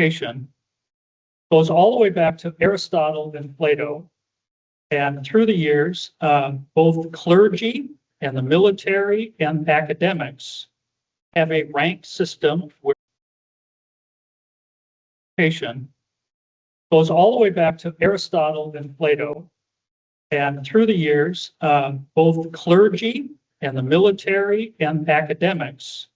Dissertation goes all the way back to Aristotle and Plato. And through the years, both clergy and the military and academics have a rank system where education goes all the way back to Aristotle and Plato. And through the years, both clergy and the military and academics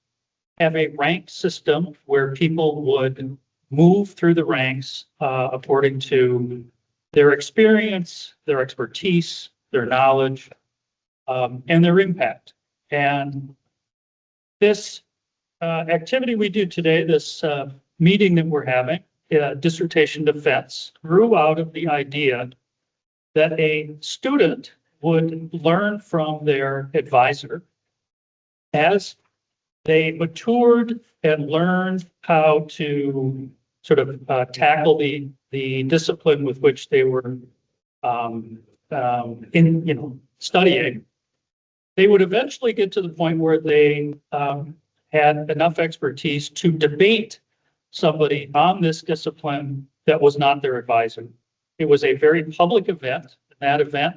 have a rank system where people would move through the ranks according to their experience, their expertise, their knowledge, and their impact. And this activity we do today, this meeting that we're having, dissertation defense, grew out of the idea that a student would learn from their advisor as they matured and learned how to sort of tackle the discipline with which they were studying. They would eventually get to the point where they had enough expertise to debate somebody on this discipline that was not their advisor. It was a very public event. That event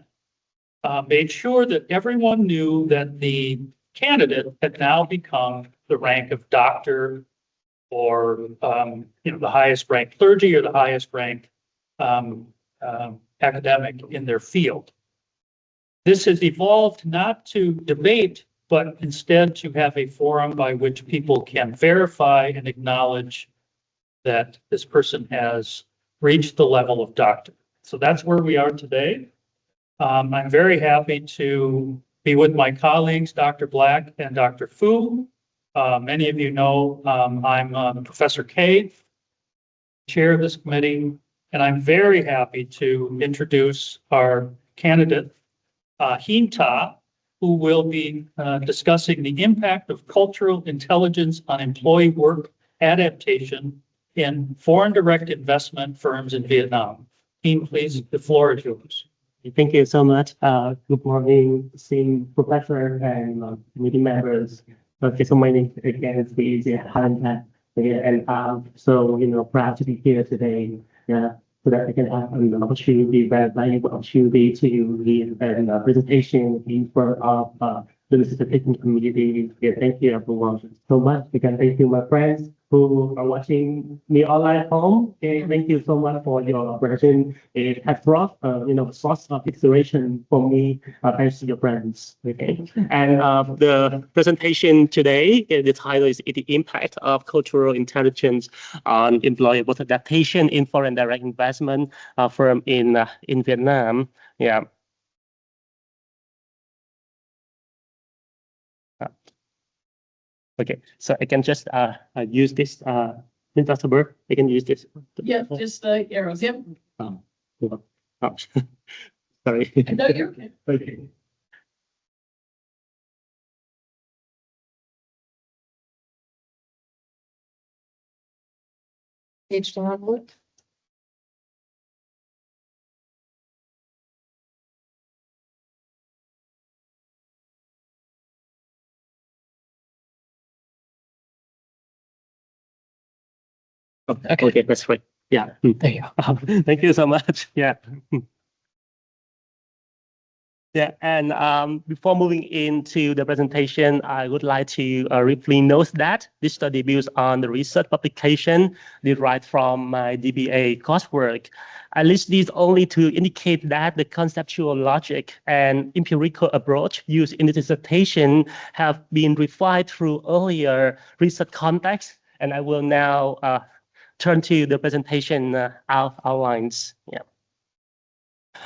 made sure that everyone knew that the candidate had now become the rank of doctor or the highest ranked clergy or the highest ranked academic in their field. This has evolved not to debate, but instead to have a forum by which people can verify and acknowledge that this person has reached the level of doctor. So that's where we are today. I'm very happy to be with my colleagues, Dr. Black and Dr. Fu. Many of you know I'm Professor K, chair of this committee, and I'm very happy to introduce our candidate, Hien, who will be discussing the impact of cultural intelligence on employee work adaptation in foreign direct investment firms in Vietnam. Hien, please, the floor is yours. Thank you so much. Good morning, esteemed professor and committee members. Okay, so my name again is Hien, and so proud to be here today. Yeah, so that I can have an opportunity, very valuable opportunity to lead a presentation in front of the dissertation community. Yeah, thank you everyone so much. Again, thank you my friends who are watching me online at home. Okay, thank you so much for your question. It has brought source of inspiration for me thanks to your friends. Okay, and the presentation today, the title is the impact of cultural intelligence on employee work adaptation in foreign direct investment firm in Vietnam. Yeah. Okay, so I can just use this Bird. I can use this. Yeah, just the arrows. Yep. Oh, sorry. No, you're okay. Okay. Page downward. Okay, that's great. Yeah. There you go. Thank you so much. Yeah. Yeah, and before moving into the presentation, I would like to briefly note that this study builds on the research publication derived from my DBA coursework. I list these only to indicate that the conceptual logic and empirical approach used in the dissertation have been refined through earlier research contexts, and I will now turn to the presentation outlines. Yeah.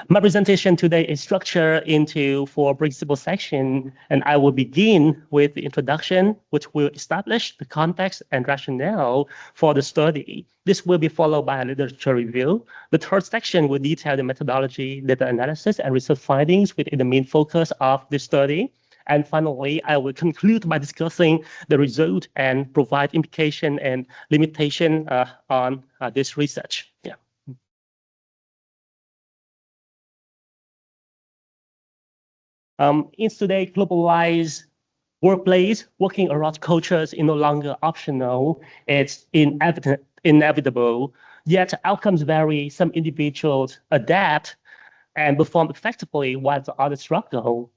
My presentation today is structured into 4 principal sections, and I will begin with the introduction, which will establish the context and rationale for the study. This will be followed by a literature review. The third section will detail the methodology, data analysis, and research findings within the main focus of the study. And finally, I will conclude by discussing the result and provide implication and limitation on this research. Yeah. In today's globalized workplace, working across cultures is no longer optional. It's inevitable inevitable, yet outcomes vary. Some individuals adapt and perform effectively while the others struggle.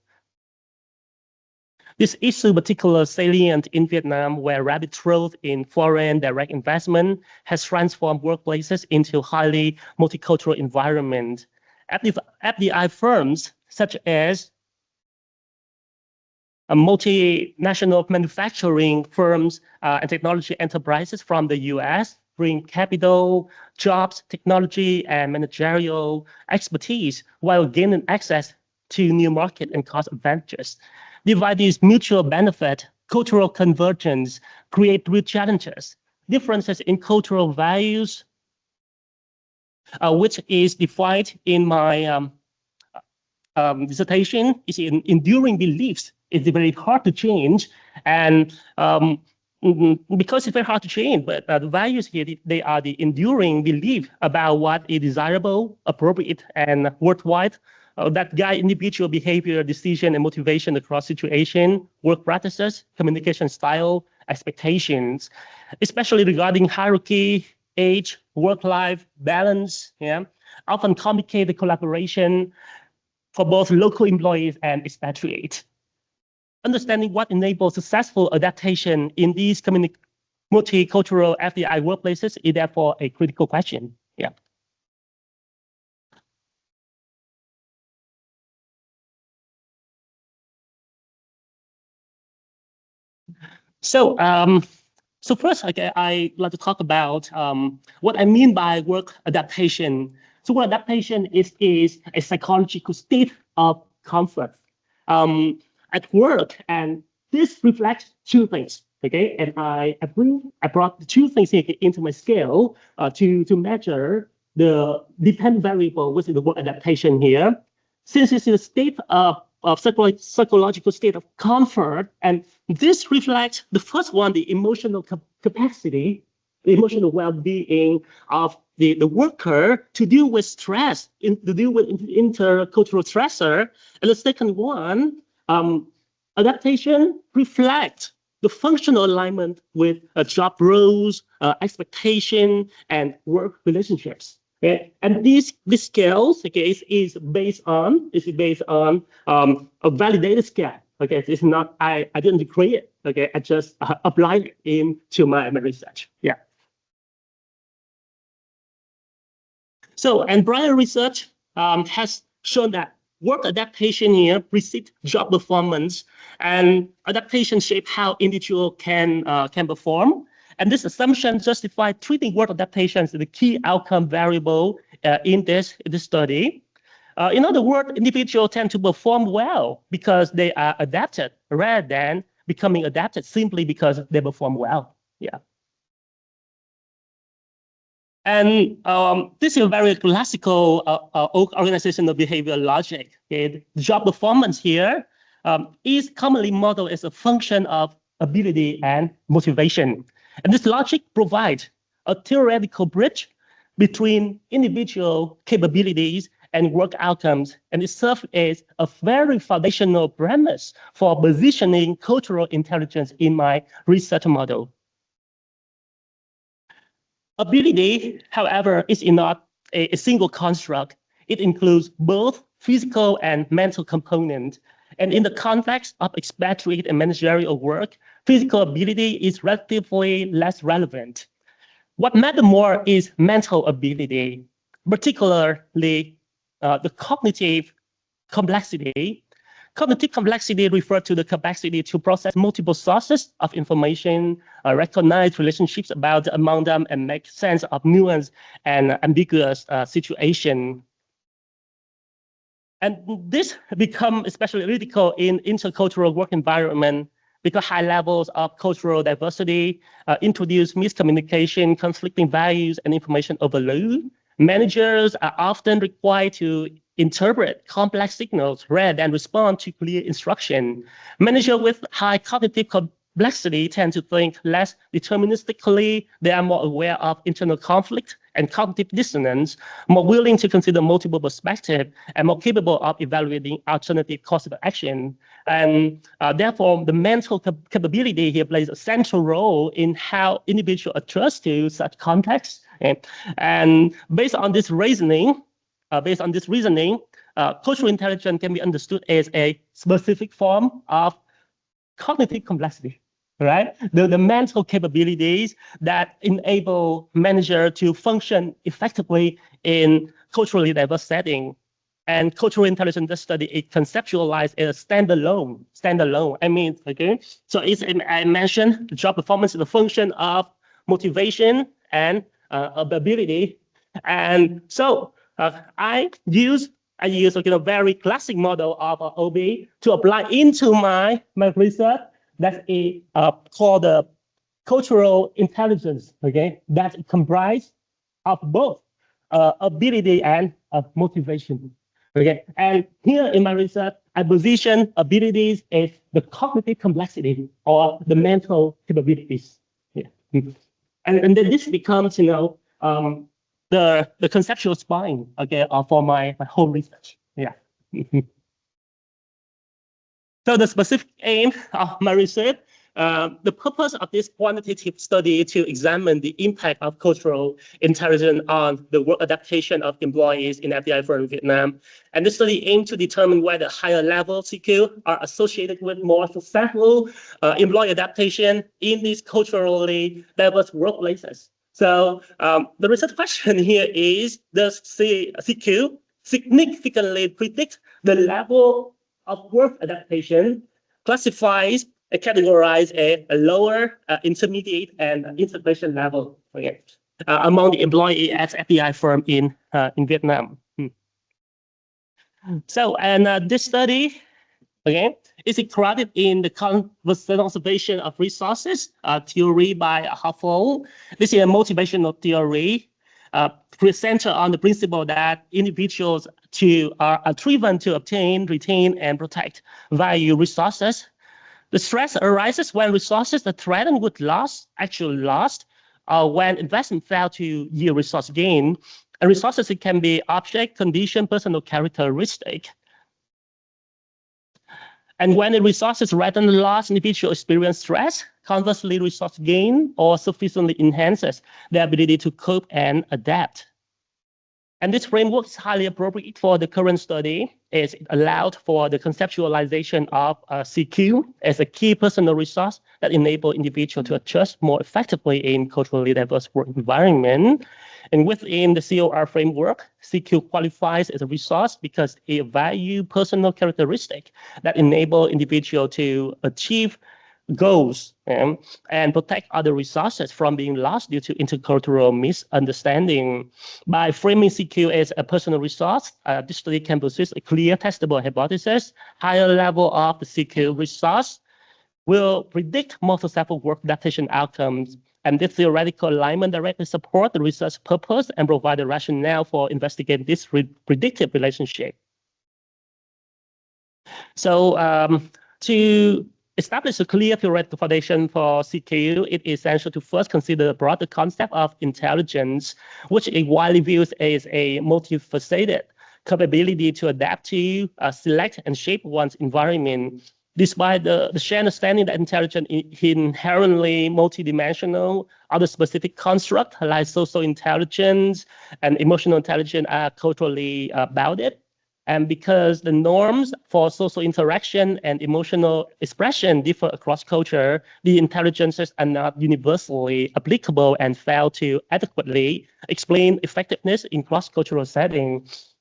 This issue particularly salient in Vietnam, where rapid growth in foreign direct investment has transformed workplaces into highly multicultural environment. FDI firms such as multinational manufacturing firms and technology enterprises from the US bring capital, jobs, technology, and managerial expertise while gaining access to new market and cost advantages. Divide these mutual benefit, cultural convergence, create real challenges. Differences in cultural values, which is defined in my dissertation, is in enduring beliefs. It's very hard to change, and because it's very hard to change, but the values here, they are the enduring belief about what is desirable, appropriate, and worthwhile. That guide individual behavior, decision, and motivation across situation, work practices, communication style, expectations, especially regarding hierarchy, age, work-life balance, often complicate the collaboration for both local employees and expatriates. Understanding what enables successful adaptation in these multicultural FDI workplaces is therefore a critical question. So first, I like to talk about what I mean by work adaptation. So work adaptation is a psychological state of comfort at work, and this reflects two things. Okay, and I brought the two things here into my scale to measure the dependent variable, which is the work adaptation here. Since it's a state of psychological state of comfort, and this reflects the first one, the emotional capacity, the emotional well-being of the worker to deal with stress, to deal with intercultural stressor. And the second one, adaptation reflects the functional alignment with job roles, expectation, and work relationships. Okay? And these scales, okay, is based on a validated scale. Okay, it's not I didn't create it. Okay, I just applied it into my research. Yeah. So, and prior research has shown that work adaptation here precedes job performance, and adaptation shape how individual can perform. And this assumption justifies treating work adaptation as the key outcome variable in this study. In other words, individuals tend to perform well because they are adapted rather than becoming adapted simply because they perform well. Yeah. And this is a very classical organizational behavioral logic. Okay? The job performance here is commonly modeled as a function of ability and motivation. And this logic provides a theoretical bridge between individual capabilities and work outcomes, and it serves as a very foundational premise for positioning cultural intelligence in my research model. Ability, however, is not a single construct. It includes both physical and mental components. And in the context of expatriate and managerial work, physical ability is relatively less relevant. What matters more is mental ability, particularly the cognitive complexity. Cognitive complexity refers to the capacity to process multiple sources of information, recognize relationships among them, and make sense of nuanced and ambiguous situation. And this becomes especially critical in intercultural work environment because high levels of cultural diversity introduce miscommunication, conflicting values, and information overload. Managers are often required to interpret complex signals rather than respond to clear instruction. Managers with high cognitive complexity tend to think less deterministically. They are more aware of internal conflict and cognitive dissonance, more willing to consider multiple perspectives, and more capable of evaluating alternative courses of action. And therefore, the mental capability here plays a central role in how individuals adjust to such contexts. And based on this reasoning, cultural intelligence can be understood as a specific form of cognitive complexity, right? The mental capabilities that enable managers to function effectively in culturally diverse setting. And cultural intelligence study is conceptualized as a standalone. I mean, okay. So I mentioned the job performance is a function of motivation and ability. And so I use a very classic model of OB to apply into my research. That's called the cultural intelligence. Okay, that's comprised of both ability and motivation. Okay, and here in my research, I position abilities as the cognitive complexity or the mental capabilities. Yeah, and then this becomes, the conceptual spine, okay, for my whole research. Yeah. So the specific aim of my research, the purpose of this quantitative study to examine the impact of cultural intelligence on the work adaptation of employees in FDI firms in Vietnam. And this study aimed to determine whether higher level CQ are associated with more successful employee adaptation in these culturally diverse workplaces. So the research question here is, does CQ significantly predict the level of work adaptation, classifies and categorize a lower, intermediate, and integration level among the employees at FDI firm in Vietnam? So, and this study, again, is grounded in the conservation of resources theory by Huffle. This is a motivational theory centered on the principle that individuals are driven to obtain, retain, and protect value resources. The stress arises when resources that threatened would actually lost, or when investment failed to yield resource gain. And resources, it can be object, condition, personal characteristic. And when the resources threaten loss, individual experience stress. Conversely, resource gain or sufficiently enhances their ability to cope and adapt. And this framework is highly appropriate for the current study, as it allowed for the conceptualization of CQ as a key personal resource that enables individuals to adjust more effectively in culturally diverse work environment. And within the COR framework, CQ qualifies as a resource because it values personal characteristics that enable individuals to achieve goals and protect other resources from being lost due to intercultural misunderstanding. By framing CQ as a personal resource, this study can possess a clear testable hypothesis. Higher level of the CQ resource will predict more successful work adaptation outcomes. And this theoretical alignment directly supports the research purpose and provide a rationale for investigating this predictive relationship. So to establish a clear theoretical foundation for CQ, it is essential to first consider the broader concept of intelligence, which is widely viewed as a multifaceted capability to adapt to, select, and shape one's environment. Despite the shared understanding that intelligence is inherently multidimensional, other specific constructs like social intelligence and emotional intelligence are culturally bounded. And because the norms for social interaction and emotional expression differ across culture, the intelligences are not universally applicable and fail to adequately explain effectiveness in cross-cultural settings.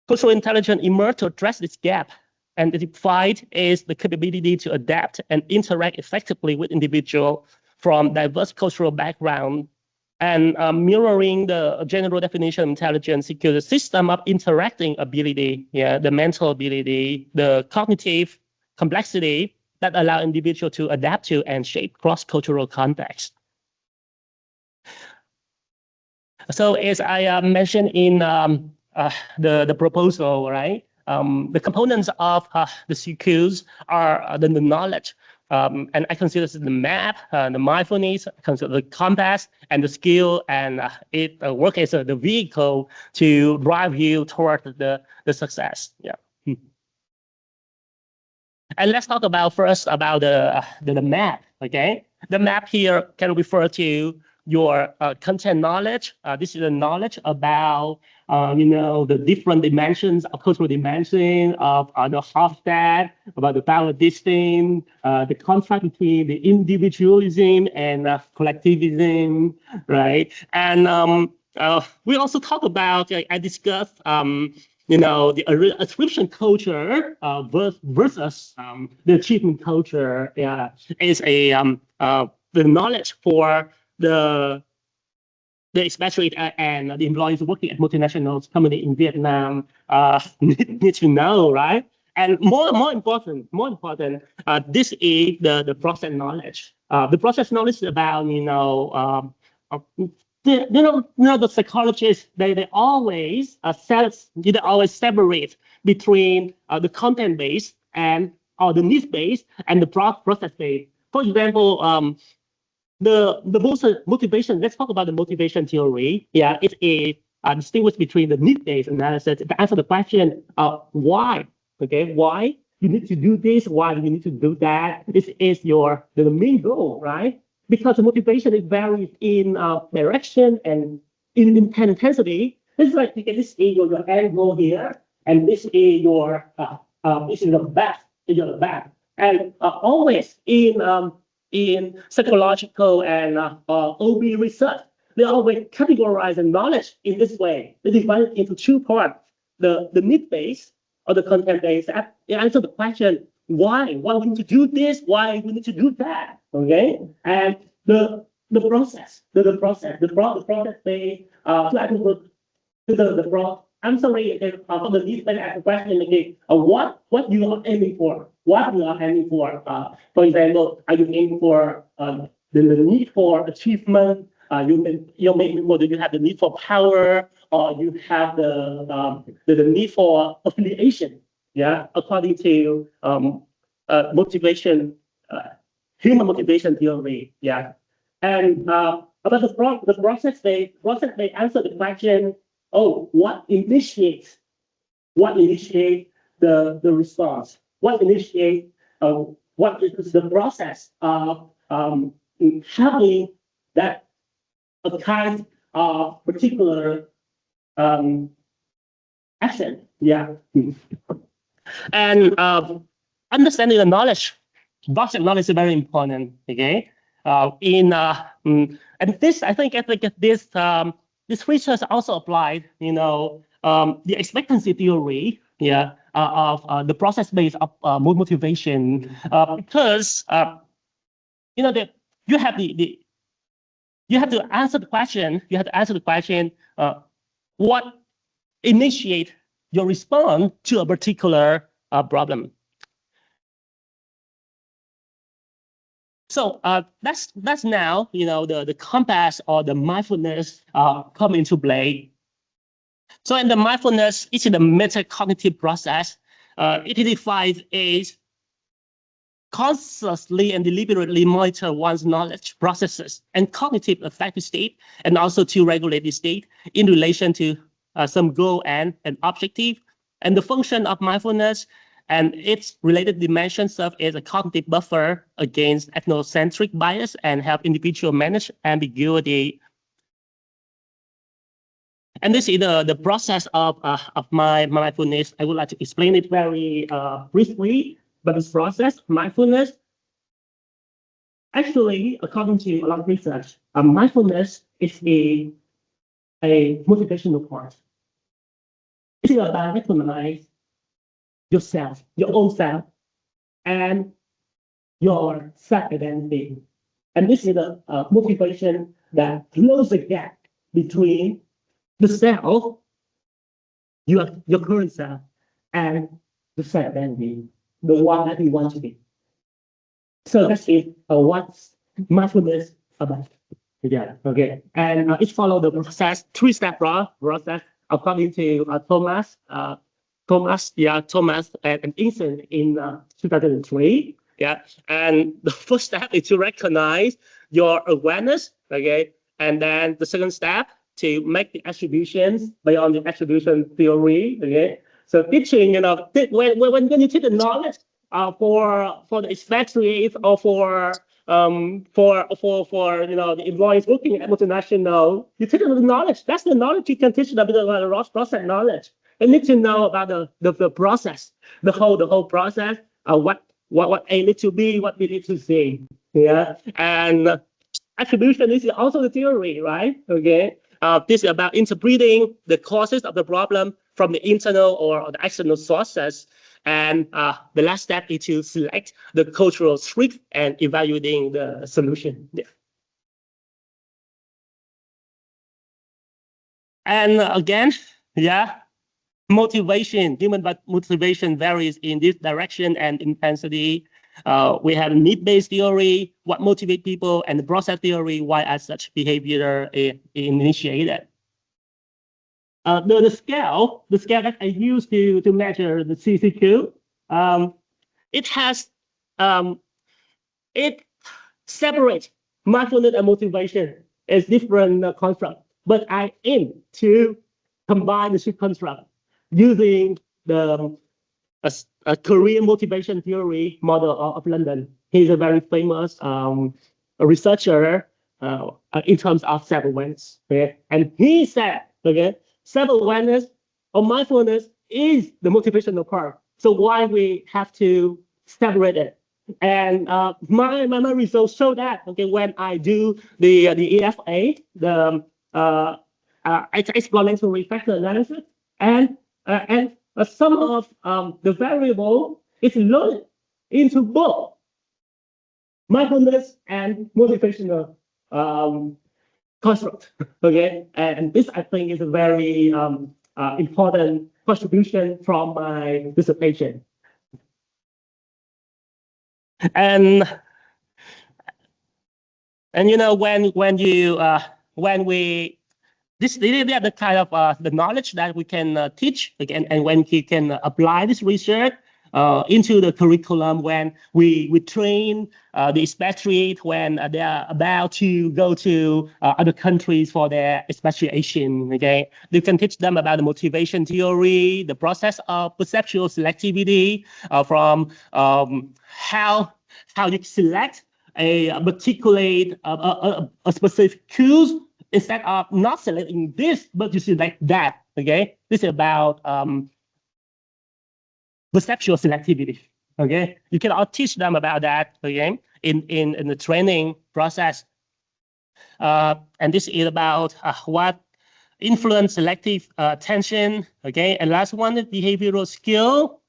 Cultural intelligence emerged to address this gap, and identified as the capability to adapt and interact effectively with individuals from diverse cultural backgrounds. And mirroring the general definition of intelligence, CQ, the system of interacting ability, the mental ability, the cognitive complexity that allow individuals to adapt to and shape cross-cultural context. So as I mentioned in the proposal, right? The components of the CQs are the knowledge, and I consider this the map, the mindfulness, I consider the compass and the skill, and it works as the vehicle to drive you toward the success. Yeah. And let's talk about first about the map. Okay, the map here can refer to your content knowledge. This is the knowledge about the different dimensions of cultural dimension of the Hofstad, about the power distance, the contrast between the individualism and collectivism, right? And we also talk about, I discussed the attribution culture versus the achievement culture. Yeah, is the knowledge for the expatriate and the employees working at multinational company in Vietnam need to know, right? And more important, this is the process knowledge. The process knowledge is about the psychologists they always separate between the content based or the needs based and the process based. For example, the motivation. Let's talk about the motivation theory. Yeah, it's a distinguish between the need-based analysis to answer the question of why. Okay, why you need to do this? Why you need to do that? This is the main goal, right? Because the motivation it varies in direction and in intensity. This is like this is your end goal here, and this is your best. And always in psychological and OB research, they always categorize the knowledge in this way. They divide it into two parts: the need-based or the content-based. They answer the question why we need to do this, why we need to do that. Okay, and the process based I'm sorry, for the need-based question again, what you are aiming for? What you are aiming for? For example, are you aiming for the need for achievement? Do you have the need for power, or you have the need for affiliation? Yeah, according to motivation, human motivation theory. Yeah, and about the process, they answer the question. Oh, what initiates the response? What initiates what is the process of having that a kind of particular action? Yeah, and understanding the knowledge, process knowledge is very important. Okay, and this I think this research also applied, the expectancy theory, of the process-based motivation, because you have to answer the question. You have to answer the question: what initiate your response to a particular problem? So that's now the compass or the mindfulness come into play. So in the mindfulness, it's the metacognitive process. It defines a consciously and deliberately monitor one's knowledge processes and cognitive affective state, and also to regulate the state in relation to some goal and an objective. And the function of mindfulness and its related dimensions serve as a cognitive buffer against ethnocentric bias and help individual manage ambiguity. And this is the process of my mindfulness. I would like to explain it very briefly. But this process, mindfulness, actually, according to a lot of research, mindfulness is a motivational part. It's about recognize yourself, your own self, and your self-identity. And this is a motivation that closes the gap between the self, your current self, and the self-identity, the one that you want to be. So that's it. What's mindfulness about? Yeah. Okay. And it follows the process, three-step process according to Thomas and Eason in 2003. Yeah, and the first step is to recognize your awareness, okay, and then the second step to make the attributions beyond the attribution theory, okay. So teaching, when you teach the knowledge for the expatriates or for the employees working at multinational, you teach them the knowledge. That's the knowledge you can teach them about the process knowledge. They need to know about the process, the whole process, what A need to be, what B need to see. Yeah, and attribution is also the theory, right? Okay, this is about interpreting the causes of the problem from the internal or the external sources. And the last step is to select the cultural strength and evaluating the solution. Yeah. And again, yeah, motivation, human motivation varies in this direction and intensity. We have need-based theory, what motivates people, and the process theory, why as such behavior is initiated. The scale that I use to measure the CCQ, it separates mindfulness and motivation as different constructs, but I aim to combine the two constructs using a Korean motivation theory model of London. He's a very famous researcher in terms of self-awareness. Okay? And he said, okay, self-awareness or mindfulness is the motivational part. So why we have to separate it? And my results show that, okay, when I do the EFA, the explanatory factor analysis, and some of the variable is loaded into both mindfulness and motivational construct. Okay, and this I think is a very important contribution from my dissertation. And when we this is the kind of the knowledge that we can teach again, and when you can apply this research into the curriculum, when we train the expatriate when they are about to go to other countries for their expatriation. Okay, you can teach them about the motivation theory, the process of perceptual selectivity, from how you select a particular a specific cues, instead of not selecting this, but you select that. Okay, this is about perceptual selectivity. Okay, you can all teach them about that. Okay, in the training process, and this is about what influence selective attention. Okay, and last one is behavioral skill.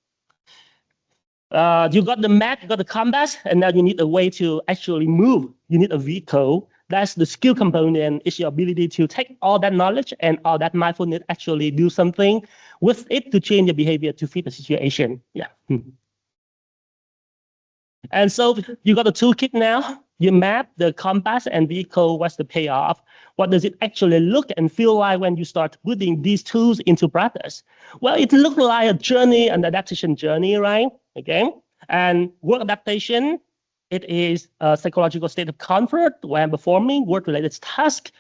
You got the map, you got the compass, and now you need a way to actually move. You need a vehicle. That's the skill component, is your ability to take all that knowledge and all that mindfulness, actually do something with it to change your behavior to fit the situation. Yeah. And so you got the toolkit now. You map the compass and vehicle. What's the payoff? What does it actually look and feel like when you start putting these tools into practice? Well, it looks like a journey, an adaptation journey, right? Okay. And work adaptation, it is a psychological state of comfort when performing work-related tasks.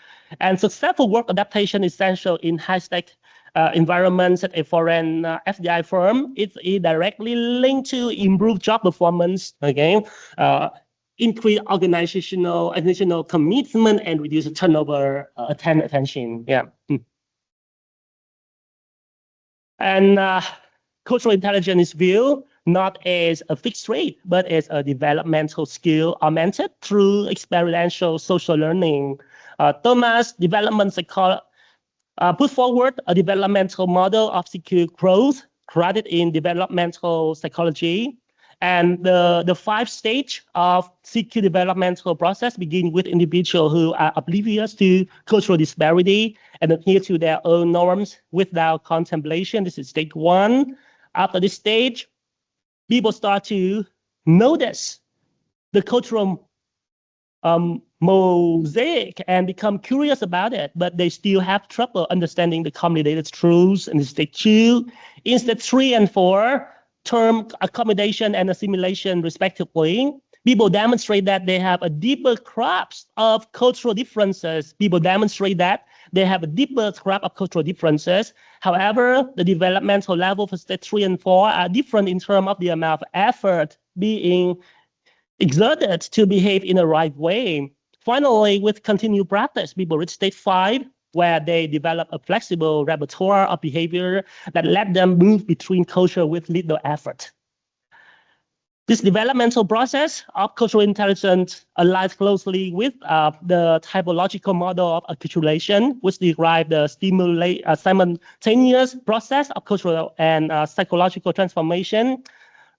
And successful work adaptation is essential in high-stake environments at a foreign FDI firm. It's directly linked to improved job performance, okay? Increase organizational commitment and reduce turnover attention. Yeah. And cultural intelligence is viewed not as a fixed rate, but as a developmental skill augmented through experiential social learning. Thomas, development psychology, put forward a developmental model of secure growth grounded in developmental psychology. And the 5 stage of CQ developmental process begin with individuals who are oblivious to cultural disparity and adhere to their own norms without contemplation. This is stage 1. After this stage, people start to notice the cultural mosaic and become curious about it, but they still have trouble understanding the complicated truths in stage 2. In stage 3 and 4, term accommodation and assimilation respectively. People demonstrate that they have a deeper grasp of cultural differences. People demonstrate that they have a deeper grasp of cultural differences. However, the developmental level for stage 3 and 4 are different in terms of the amount of effort being exerted to behave in the right way. Finally, with continued practice, people reach stage 5, where they develop a flexible repertoire of behavior that let them move between culture with little effort. This developmental process of cultural intelligence aligns closely with the typological model of acculturation, which derives the simultaneous process of cultural and psychological transformation,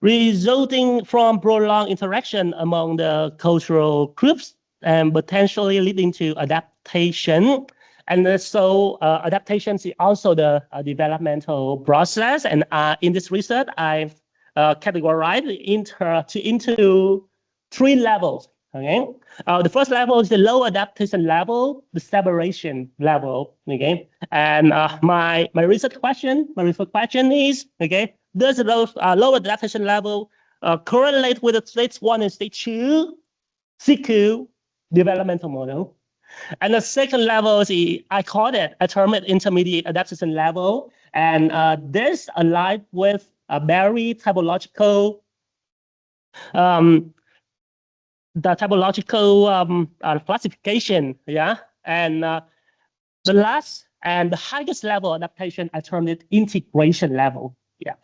resulting from prolonged interaction among the cultural groups and potentially leading to adaptation. And so adaptation is also the developmental process. And in this research, I've categorized into 3 levels. Okay, the first level is the low adaptation level, the separation level. Okay, and my research question is, okay, does the low adaptation level correlate with the stage 1 and stage 2 CQ developmental model? And the second level is I term it intermediate adaptation level, and this aligns with a very typological, classification, yeah. And the last and the highest level adaptation, I termed it integration level, yeah.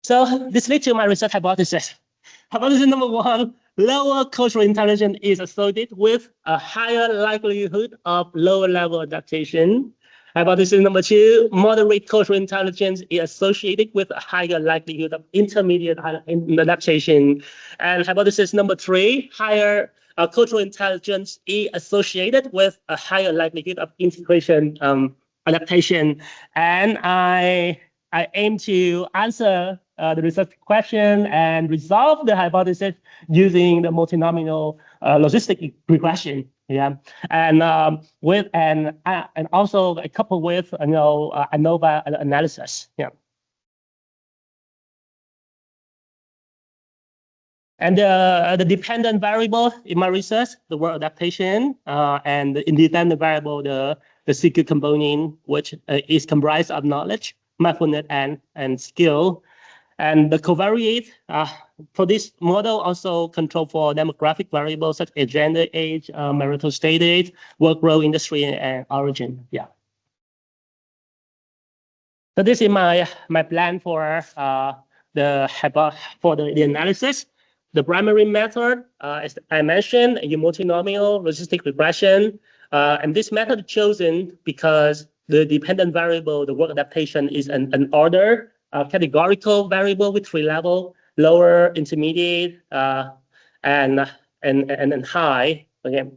So this leads to my research hypothesis. Hypothesis number 1, lower cultural intelligence is associated with a higher likelihood of lower level adaptation. Hypothesis number 2, moderate cultural intelligence is associated with a higher likelihood of intermediate adaptation. And hypothesis number 3, higher cultural intelligence is associated with a higher likelihood of integration adaptation. And I aim to answer the research question and resolve the hypothesis using the multinomial logistic regression. Yeah, and with and also coupled with ANOVA analysis. Yeah, and the dependent variable in my research, the word adaptation, and the independent variable, the CQ component, which is comprised of knowledge, mindfulness, and skill. And the covariate for this model also control for demographic variables such as gender, age, marital status, work role, industry, and origin. Yeah. So this is my plan for the analysis. The primary method, as I mentioned, a multinomial logistic regression, and this method chosen because the dependent variable, the work adaptation, is an order. Categorical variable with 3 levels: lower, intermediate, and then high. Okay.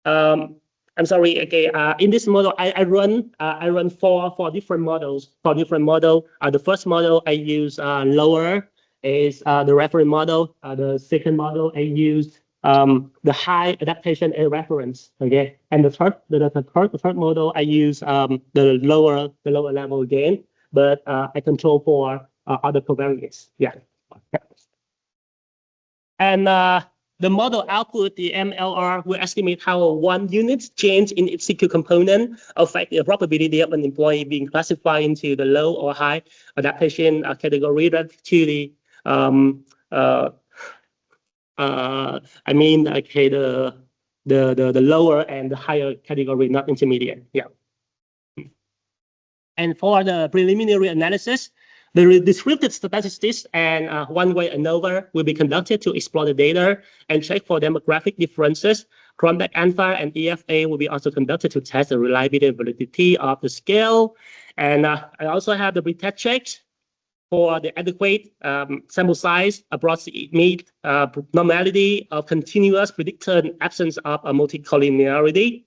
I'm sorry. Okay. In this model, I run four different models. The first model I use lower is the reference model. The second model I use the high adaptation and reference. Okay. And the third model I use the lower level again. But I control for other covariates. Yeah. And the model output, the MLR, will estimate how 1 unit change in its CQ component affect the probability of an employee being classified into the low or high adaptation category relative to the the lower and the higher category, not intermediate. Yeah. And for the preliminary analysis, the descriptive statistics and one-way ANOVA will be conducted to explore the data and check for demographic differences. Cronbach alpha and EFA will be also conducted to test the reliability and validity of the scale. And I also have the pretest checks for the adequate sample size, approximate normality of continuous predictor in absence of a multicollinearity.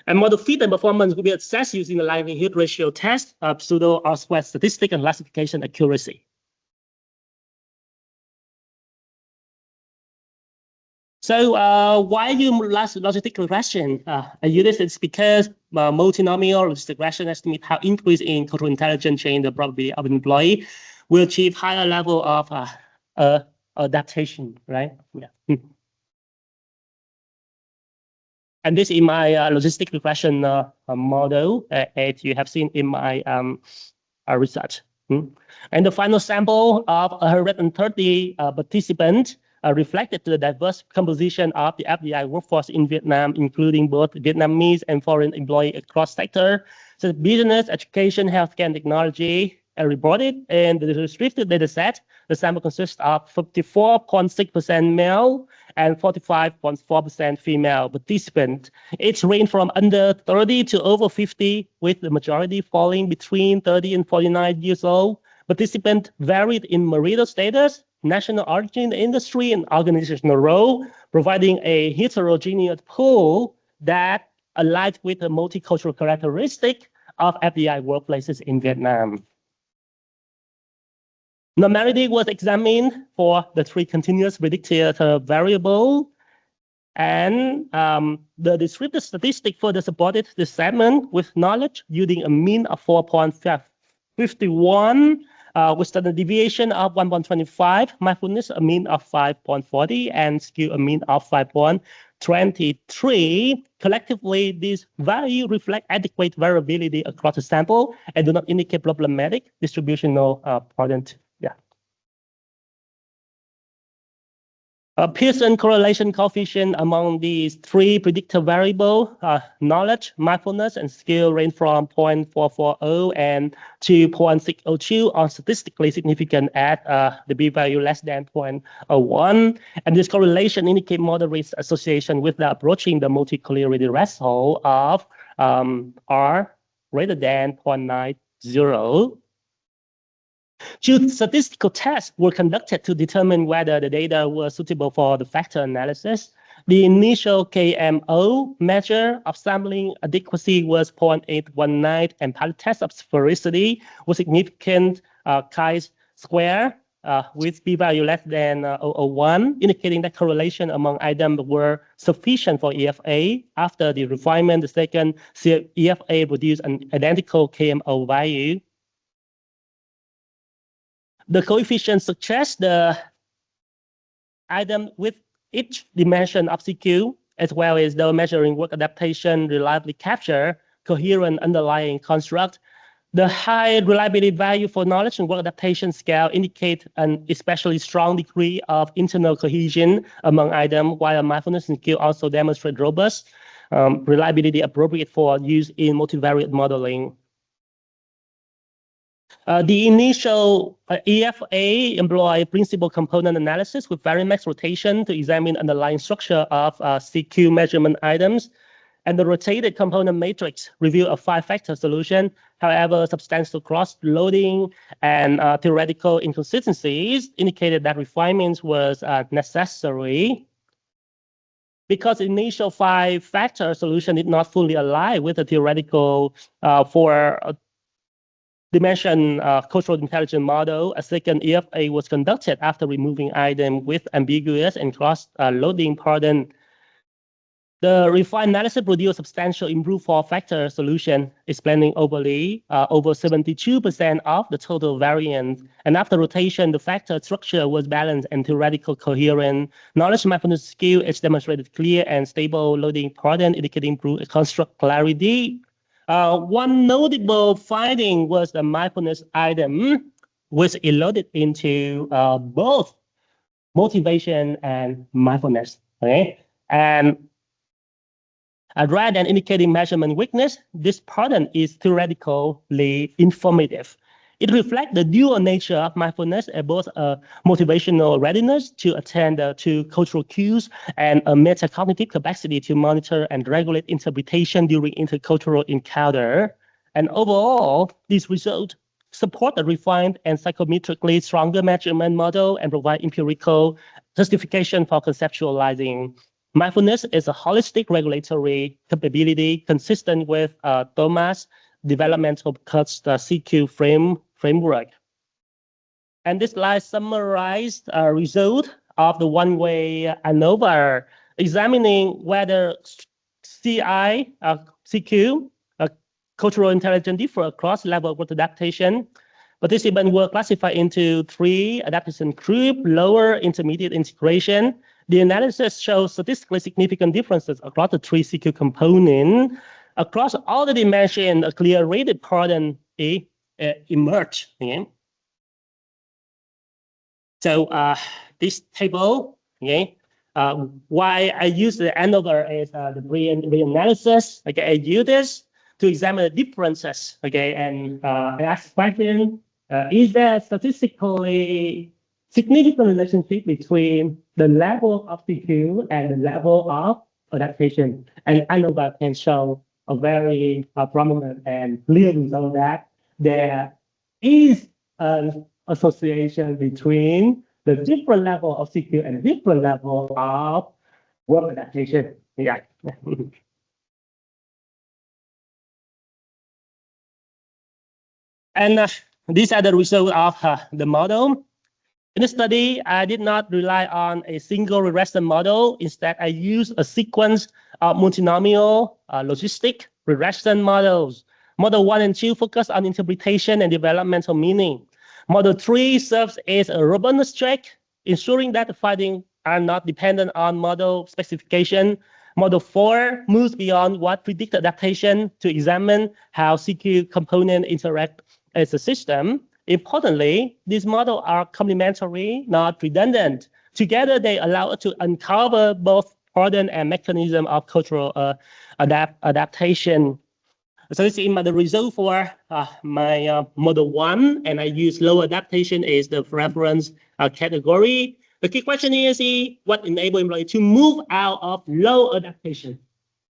And model fit and performance will be assessed using the likelihood ratio test of pseudo R-squared statistic and classification accuracy. So why use logistic regression? I use this is because multinomial logistic regression estimate how increase in cultural intelligence change the probability of an employee will achieve higher level of adaptation, right? Yeah. And this is my logistic regression model, as you have seen in my research. And the final sample of 130 participants reflected the diverse composition of the FDI workforce in Vietnam, including both Vietnamese and foreign employees across sectors, so business, education, healthcare, and technology are reported. And the restricted data set, the sample consists of 54.6% male and 45.4% female participants. It's range from under 30 to over 50, with the majority falling between 30 and 49 years old. Participants varied in marital status, national origin, industry, and organizational role, providing a heterogeneous pool that aligns with the multicultural characteristic of FDI workplaces in Vietnam. Normality was examined for the three continuous predicted variable, and the descriptive statistic further supported the segment with knowledge using a mean of 4.51, with standard deviation of 1.25, mindfulness a mean of 5.40, and skill a mean of 5.23. Collectively, these values reflect adequate variability across the sample and do not indicate problematic distributional pattern. Pearson correlation coefficient among these three predictor variables, knowledge, mindfulness, and skill range from 0.440 and to 0.602 are statistically significant at the p-value less than 0.01. And this correlation indicates moderate association with the approaching the multicollinearity threshold of R greater than 0.90. Two statistical tests were conducted to determine whether the data were suitable for the factor analysis. The initial KMO measure of sampling adequacy was 0.819, and pilot test of sphericity was significant chi-square with p-value less than 0.001, indicating that correlation among items were sufficient for EFA. After the refinement, the second EFA produced an identical KMO value. The coefficient suggests the item with each dimension of CQ, as well as the measuring work adaptation, reliably capture coherent underlying construct. The high reliability value for knowledge and work adaptation scale indicate an especially strong degree of internal cohesion among items, while mindfulness and skill also demonstrate robust reliability appropriate for use in multivariate modeling. The initial EFA employed principal component analysis with varimax rotation to examine underlying structure of CQ measurement items, and the rotated component matrix revealed a 5-factor solution. However, substantial cross-loading and theoretical inconsistencies indicated that refinements was necessary. Because the initial 5-factor solution did not fully align with the theoretical for dimension cultural intelligence model, a second EFA was conducted after removing items with ambiguous and cross-loading pattern. The refined analysis produced substantial improved 4-factor solution, explaining overly over 72% of the total variance. And after rotation, the factor structure was balanced and theoretical coherent. Knowledge, mindfulness, skill is demonstrated clear and stable loading pattern, indicating improved construct clarity. One notable finding was the mindfulness item was loaded into both motivation and mindfulness. Okay, and rather than indicating measurement weakness, this pattern is theoretically informative. It reflects the dual nature of mindfulness as both a motivational readiness to attend to cultural cues and a metacognitive capacity to monitor and regulate interpretation during intercultural encounter. And overall, these results support a refined and psychometrically stronger measurement model and provide empirical justification for conceptualizing. Mindfulness is a holistic regulatory capability consistent with Thomas' developmental CQ framework. And this slide summarized a result of the one-way ANOVA, examining whether CI, CQ, cultural intelligence differ across level of adaptation. Participants were classified into 3 adaptation groups: lower, intermediate, integration. The analysis shows statistically significant differences across the 3 CQ components. Across all the dimensions, a clear rated pattern emerged. Okay? So this table, okay, why I use the ANOVA as the reanalysis. Okay, I use this to examine the differences. Okay, and I ask question: is there statistically significant relationship between the level of CQ and the level of adaptation? And ANOVA can show a very prominent and clear result that there is an association between the different level of CQ and different level of work adaptation. Yeah. And these are the results of the model. In the study, I did not rely on a single regression model. Instead, I used a sequence of multinomial logistic regression models. Model 1 and 2 focus on interpretation and developmental meaning. Model 3 serves as a robustness check, ensuring that the findings are not dependent on model specification. Model 4 moves beyond what predict adaptation to examine how CQ components interact as a system. Importantly, these models are complementary, not redundant. Together, they allow us to uncover both pattern and mechanism of cultural adaptation. So this is the result for my model 1, and I use low adaptation as the reference category. The key question is what enables employee to move out of low adaptation.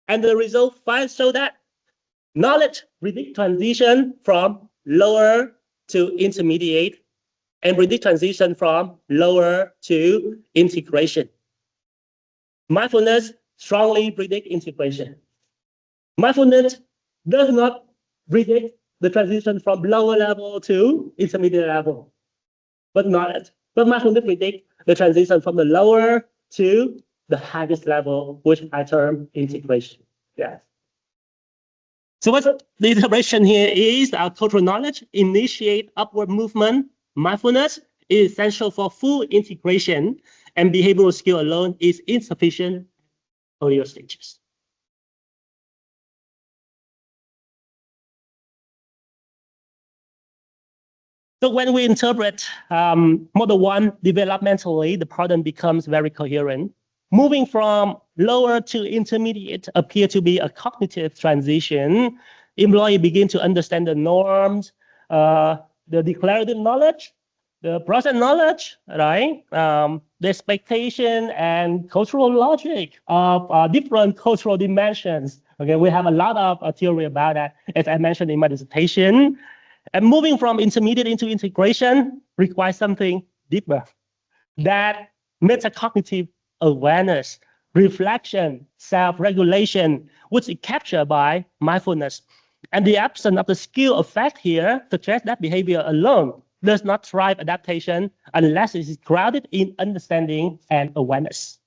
And the result finds show that knowledge predict transition from lower to intermediate and predict transition from lower to integration. Mindfulness strongly predict integration. Mindfulness does not predict the transition from lower level to intermediate level, but mindfulness predict the transition from the lower to the highest level, which I term integration. Yes. So what the iteration here is, our cultural knowledge initiate upward movement. Mindfulness is essential for full integration, and behavioral skill alone is insufficient for earlier stages. So when we interpret model 1 developmentally, the pattern becomes very coherent. Moving from lower to intermediate appear to be a cognitive transition. Employees begin to understand the norms, the declarative knowledge, the process knowledge, right? The expectation and cultural logic of different cultural dimensions. Okay, we have a lot of theory about that, as I mentioned in my dissertation. And moving from intermediate into integration requires something deeper. That metacognitive awareness, reflection, self-regulation, which is captured by mindfulness. And the absence of the skill effect here suggests that behavior alone does not drive adaptation unless it is grounded in understanding and awareness.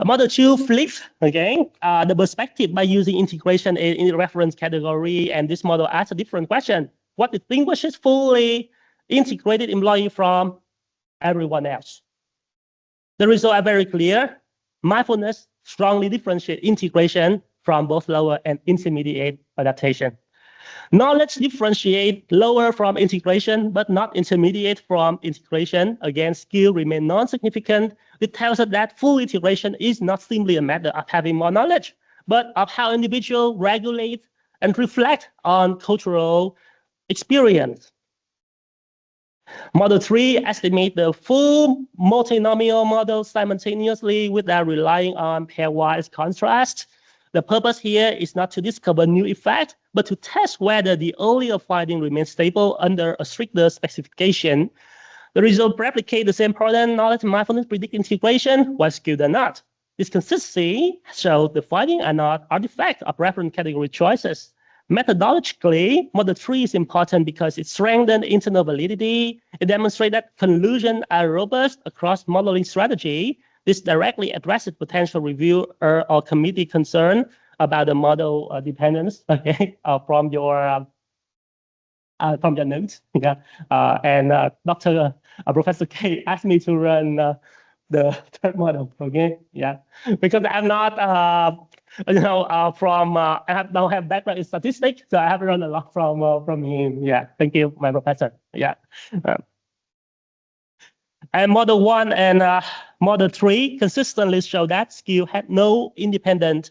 Model 2 flips, okay, the perspective by using integration in the reference category, and this model asks a different question. What distinguishes fully integrated employee from everyone else? The results are very clear. Mindfulness strongly differentiates integration from both lower and intermediate adaptation. Knowledge differentiates lower from integration, but not intermediate from integration. Again, skill remain non-significant. It tells us that full integration is not simply a matter of having more knowledge, but of how individuals regulate and reflect on cultural experience. Model 3 estimates the full multinomial model simultaneously without relying on pairwise contrast. The purpose here is not to discover new effects, but to test whether the earlier finding remains stable under a stricter specification. The result replicate the same pattern. Knowledge and mindfulness predict integration, while skill does not. This consistency shows the findings are not artifacts of reference category choices, Methodologically, model 3 is important because it strengthens internal validity. It demonstrates that conclusions are robust across modeling strategy. This directly addresses potential reviewer or committee concern about the model dependence, okay, from your notes. Yeah, and Professor K asked me to run the third model. Okay, yeah, because I'm not don't have background in statistics, so I have run a lot from him. Yeah, thank you, my professor. Yeah. And model 1 and model 3 consistently show that skill had no independent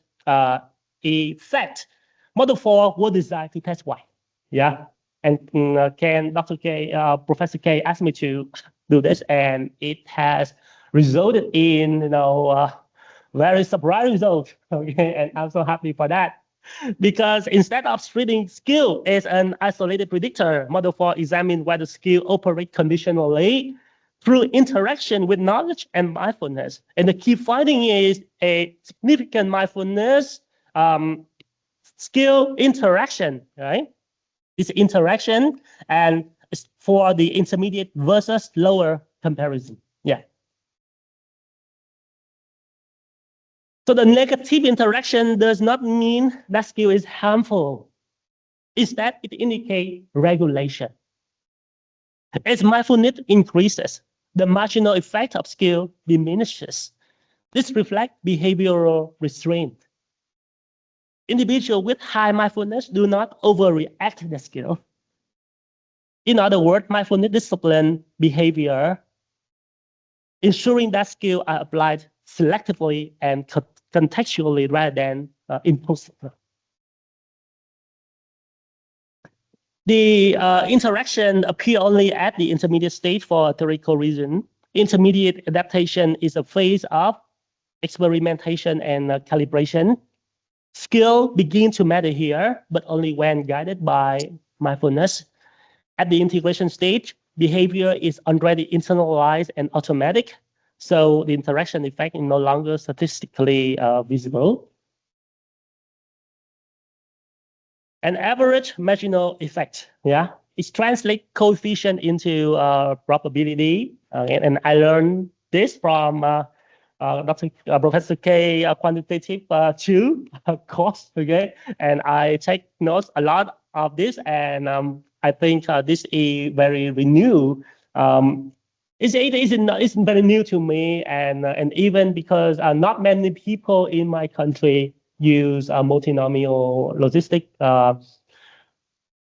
effect. Model 4 was designed to test why. Yeah. And Professor K asked me to do this, and it has resulted in very surprising results. Okay, and I'm so happy for that. Because instead of treating skill as an isolated predictor, Model 4 examines whether skill operates conditionally through interaction with knowledge and mindfulness. And the key finding is a significant mindfulness skill interaction, right? This interaction and for the intermediate versus lower comparison. Yeah. So the negative interaction does not mean that skill is harmful. Instead, it indicates regulation. As mindfulness increases, the marginal effect of skill diminishes. This reflects behavioral restraint. Individuals with high mindfulness do not overreact to the skill. In other words, mindfulness disciplines behavior, ensuring that skills are applied selectively and contextually rather than impulsively. The interaction appear only at the intermediate stage for a theoretical reason. Intermediate adaptation is a phase of experimentation and calibration. Skill begin to matter here, but only when guided by mindfulness. At the integration stage, behavior is already internalized and automatic, so the interaction effect is no longer statistically visible. An average marginal effect, yeah, it translates coefficient into probability, and I learned this from Professor K quantitative 2 course, okay, and I take notes a lot of this, and I think this is very new. It's very new to me, and even because not many people in my country use multinomial logistic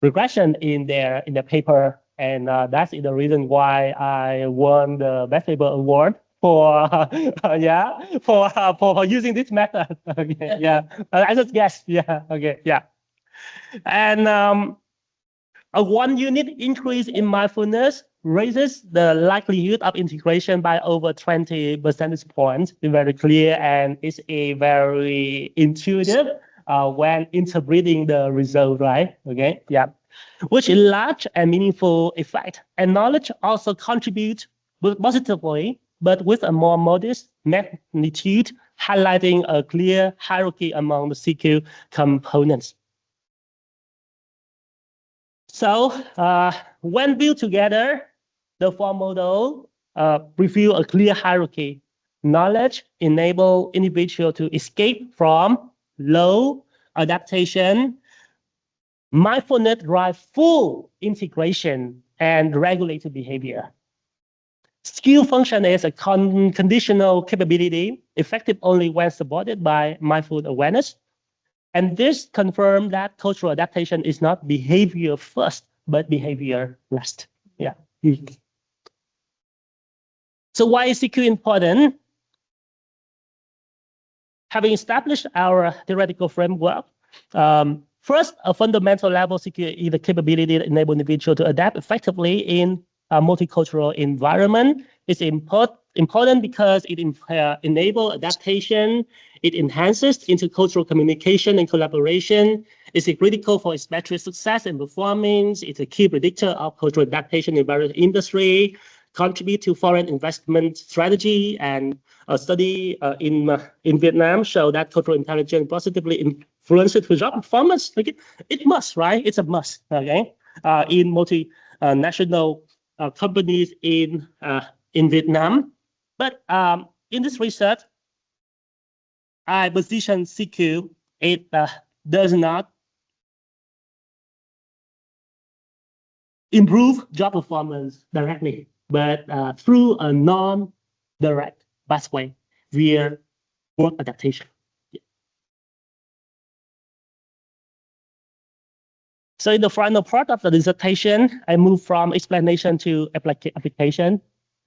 regression in their paper, and that's the reason why I won the best paper award for for using this method. Okay, yeah, I just guessed. Yeah, okay, yeah, and a 1 unit increase in mindfulness raises the likelihood of integration by over 20 percentage points. It's very clear, and it's a very intuitive when interpreting the result, right? Okay, yeah, which is large and meaningful effect. And knowledge also contributes positively, but with a more modest magnitude, highlighting a clear hierarchy among the CQ components. So when built together, the 4 models reveal a clear hierarchy. Knowledge enables individuals to escape from low adaptation. Mindfulness drives full integration and regulated behavior. Skill function is a conditional capability, effective only when supported by mindful awareness. And this confirms that cultural adaptation is not behavior first, but behavior last. Yeah. So why is CQ important? Having established our theoretical framework, first, a fundamental level CQ is the capability to enable individuals to adapt effectively in a multicultural environment. It's important because it enables adaptation. It enhances intercultural communication and collaboration. It's critical for its battery success and performance. It's a key predictor of cultural adaptation in various industries. Contribute to foreign investment strategy, and a study in Vietnam show that cultural intelligence positively influence to job performance? Like it must, right? It's a must, okay? In multinational companies in Vietnam. But in this research, I position CQ, it does not improve job performance directly, but through a non-direct pathway via work adaptation. So in the final part of the dissertation, I move from explanation to application.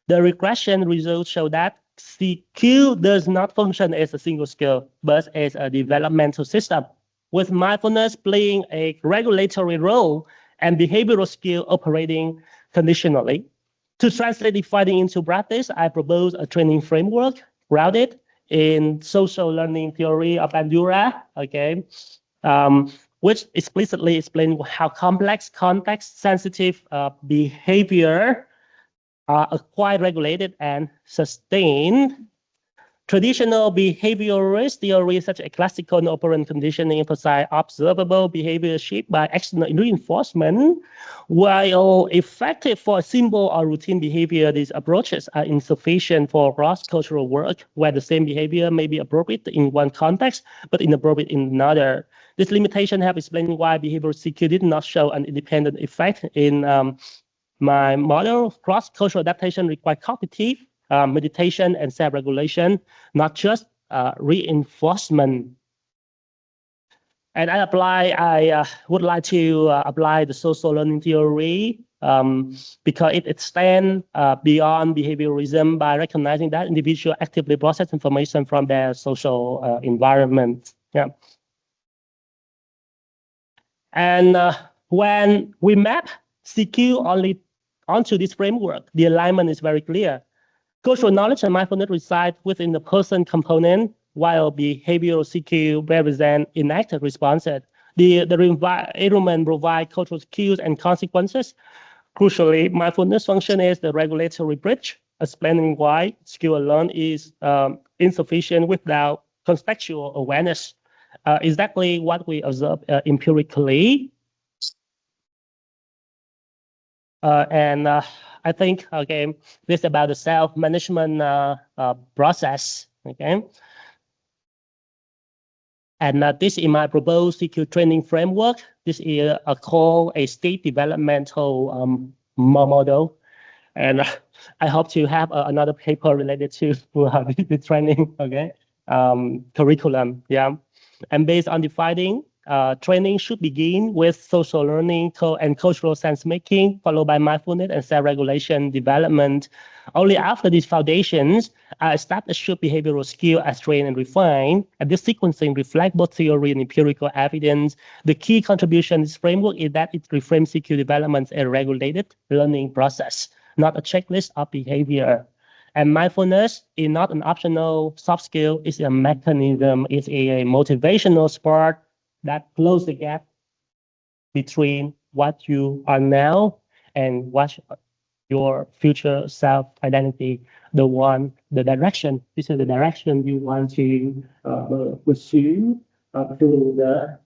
The regression results show that CQ does not function as a single skill, but as a developmental system, with mindfulness playing a regulatory role and behavioral skill operating conditionally. To translate the finding into practice, I propose a training framework grounded in social learning theory of Bandura, okay, which explicitly explains how complex, context-sensitive behavior are acquired, regulated, and sustained. Traditional behaviorist theories such as classical and operant conditioning emphasize observable behavior shaped by external reinforcement. While effective for simple or routine behavior, these approaches are insufficient for cross-cultural work, where the same behavior may be appropriate in one context, but inappropriate in another. This limitation helps explain why behavioral CQ did not show an independent effect in my model. Cross-cultural adaptation requires cognitive, meditation, and self-regulation, not just reinforcement. And I would like to apply the social learning theory because it extends beyond behaviorism by recognizing that individuals actively process information from their social environment. Yeah. And when we map CQ only onto this framework, the alignment is very clear. Cultural knowledge and mindfulness reside within the person component, while behavioral CQ represent enacted responses. The environment provides cultural cues and consequences. Crucially, mindfulness function as the regulatory bridge, explaining why skill alone is insufficient without contextual awareness. Exactly what we observe empirically. I think, okay, this is about the self-management process, okay? And this is my proposed CQ training framework. This is called a state developmental model. And I hope to have another paper related to the training, okay, curriculum, yeah. And based on the finding, training should begin with social learning and cultural sense-making, followed by mindfulness and self-regulation development. Only after these foundations are established should behavioral skill as trained and refined. And this sequencing reflects both theory and empirical evidence. The key contribution to this framework is that it reframes CQ development as a regulated learning process, not a checklist of behavior. And mindfulness is not an optional soft skill, it's a mechanism, it's a motivational spark that closes the gap between what you are now and what your future self-identity, the direction, this is the direction you want to pursue through the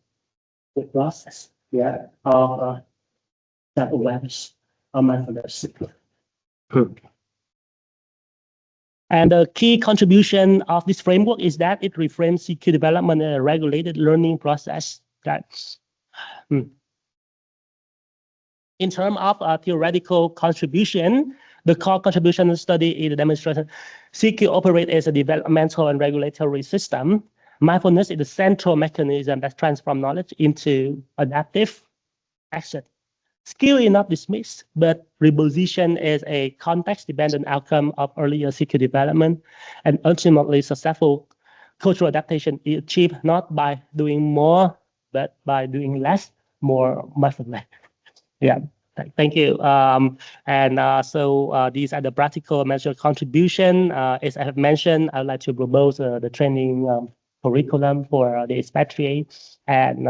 process, yeah, of self-awareness, of mindfulness. And the key contribution of this framework is that it reframes CQ development as a regulated learning process. In terms of theoretical contribution, the core contribution of the study is the demonstration CQ operates as a developmental and regulatory system. Mindfulness is the central mechanism that transforms knowledge into adaptive action. Skill is not dismissed, but repositioned as a context-dependent outcome of earlier CQ development, and ultimately successful cultural adaptation is achieved not by doing more, but by doing less, more mindfully. Yeah, thank you. So these are the practical measure contribution. As I have mentioned, I'd like to propose the training curriculum for the expatriates and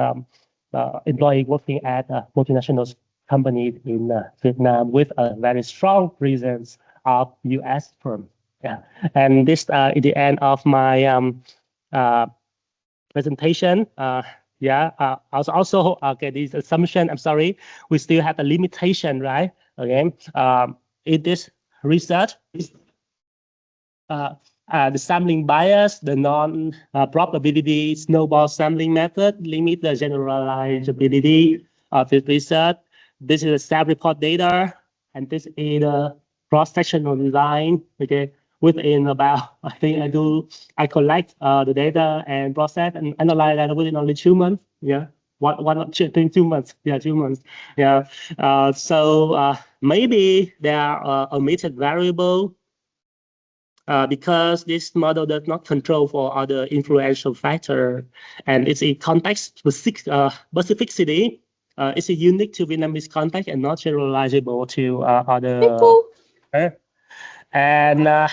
employee working at multinational companies in Vietnam with a very strong presence of U.S. firm. Yeah, and this is the end of my presentation. Yeah. Also, okay, this assumption, I'm sorry, we still have a limitation, right? Okay. In this research, the sampling bias, the non-probability snowball sampling method limit the generalizability of the research. This is a self-report data, and this is the cross-sectional design. Okay, within about, I collect the data and process and analyze that within only 2 months. Yeah, two months. Yeah, 2 months. Yeah. So maybe there are omitted variable. Because this model does not control for other influential factor, and it's a context specificity. It's a unique to Vietnamese context and not generalizable to other. And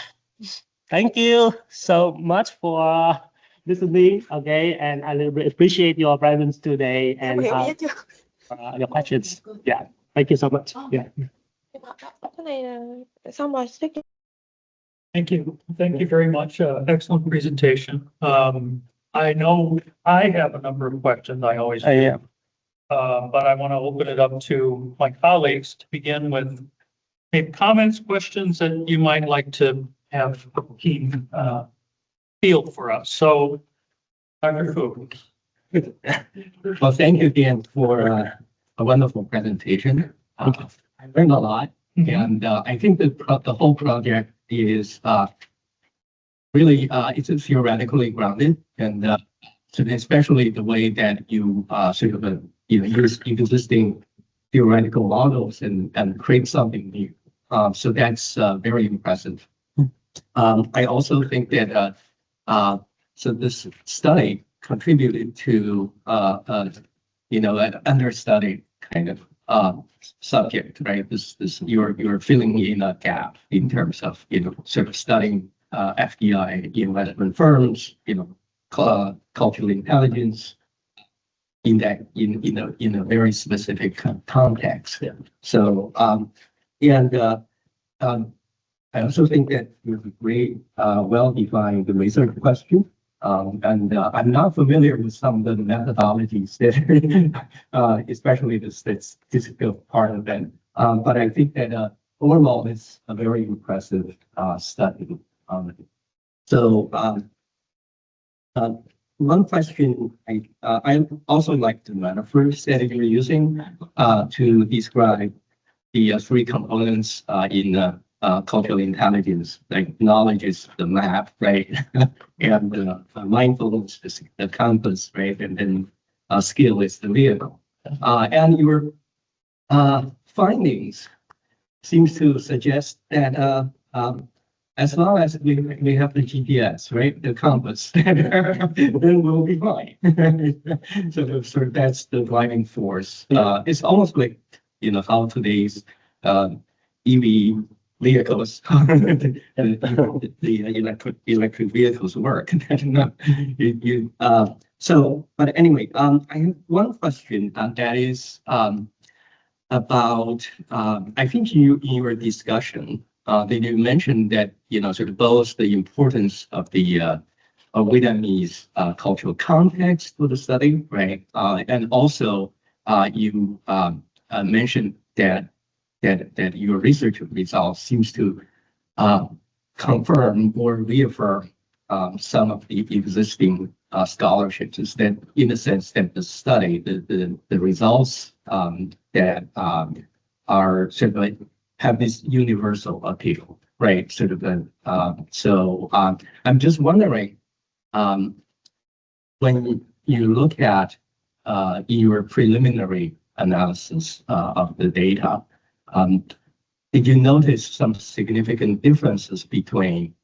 thank you so much for listening. Okay, and I really appreciate your presence today and your questions. Yeah, thank you so much. Yeah. Cái này là xong rồi. Thank you. Thank you very much. Excellent presentation. I know I have a number of questions. I always do. Yeah. But I want to open it up to my colleagues to begin with maybe comments, questions that you might like to have Hien field for us. So, Dr. Fu. Well, thank you again for a wonderful presentation. I learned a lot, and I think the whole project is really it's theoretically grounded, and so especially the way that you sort of use existing theoretical models and create something new. So that's very impressive. I also think that so this study contributed to an understudied kind of subject, right? This you're filling in a gap in terms of sort of studying FDI investment firms, cultural intelligence in a very specific context. Yeah. So I also think that you very well defined the research question. And I'm not familiar with some of the methodologies that, especially the statistical part of it. But I think that overall it's a very impressive study. So one question I also like the metaphors that you're using to describe the three components in cultural intelligence, like knowledge is the map, right? And mindfulness is the compass, right? And then skill is the vehicle. And your findings seems to suggest that as long as we have the GPS, right, the compass, then we'll be fine. So that's the driving force. It's almost like how today's EV vehicles, the electric vehicles work. But anyway, I have one question that is about. I think in your discussion, that you mentioned that sort of both the importance of the Vietnamese cultural context for the study, right, and also you mentioned that your research results seems to confirm or reaffirm some of the existing scholarships. Is that in the sense that the study, the results that are sort of like have this universal appeal, right? Sort of so I'm just wondering when you look at in your preliminary analysis of the data, did you notice some significant differences between,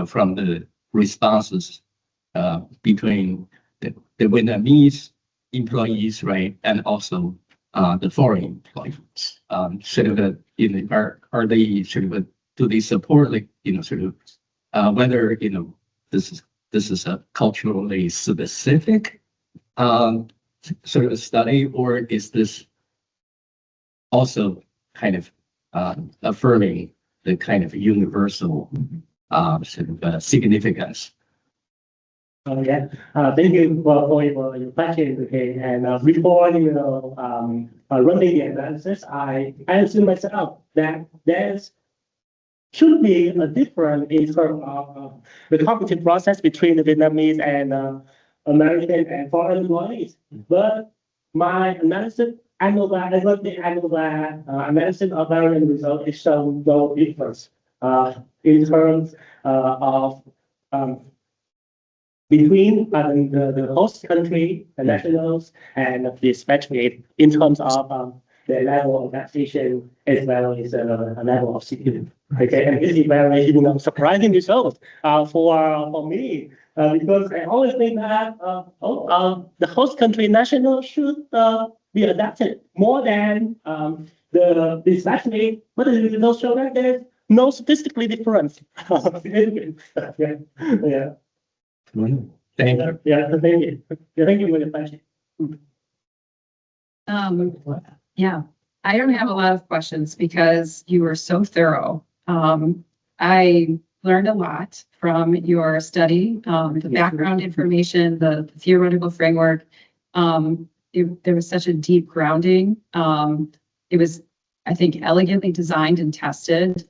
from the responses between the Vietnamese employees, right, and also the foreign employees? Sort of, are they sort of, do they support, sort of, whether this is a culturally specific sort of study, or is this also kind of affirming the kind of universal sort of significance Yeah. Thank you for your question. Okay. And before running the analysis, I assume myself that there's should be a difference in terms of the cognitive process between the Vietnamese and American and foreign employees. But my analysis, I got the analysis of variant result is shown no difference in terms of between the host country, the nationals, and the expatriate in terms of the level of taxation as well as a level of security. Okay, and this is very surprising result for me because I always think that the host country national should be adapted more than the expatriate, but the results show that there's no statistically difference. Yeah. Yeah. Thank you. Yeah, thank you. Yeah, thank you for the question. Yeah, I don't have a lot of questions because you were so thorough. I learned a lot from your study, the background information, the theoretical framework. There was such a deep grounding. It was, I think, elegantly designed and tested,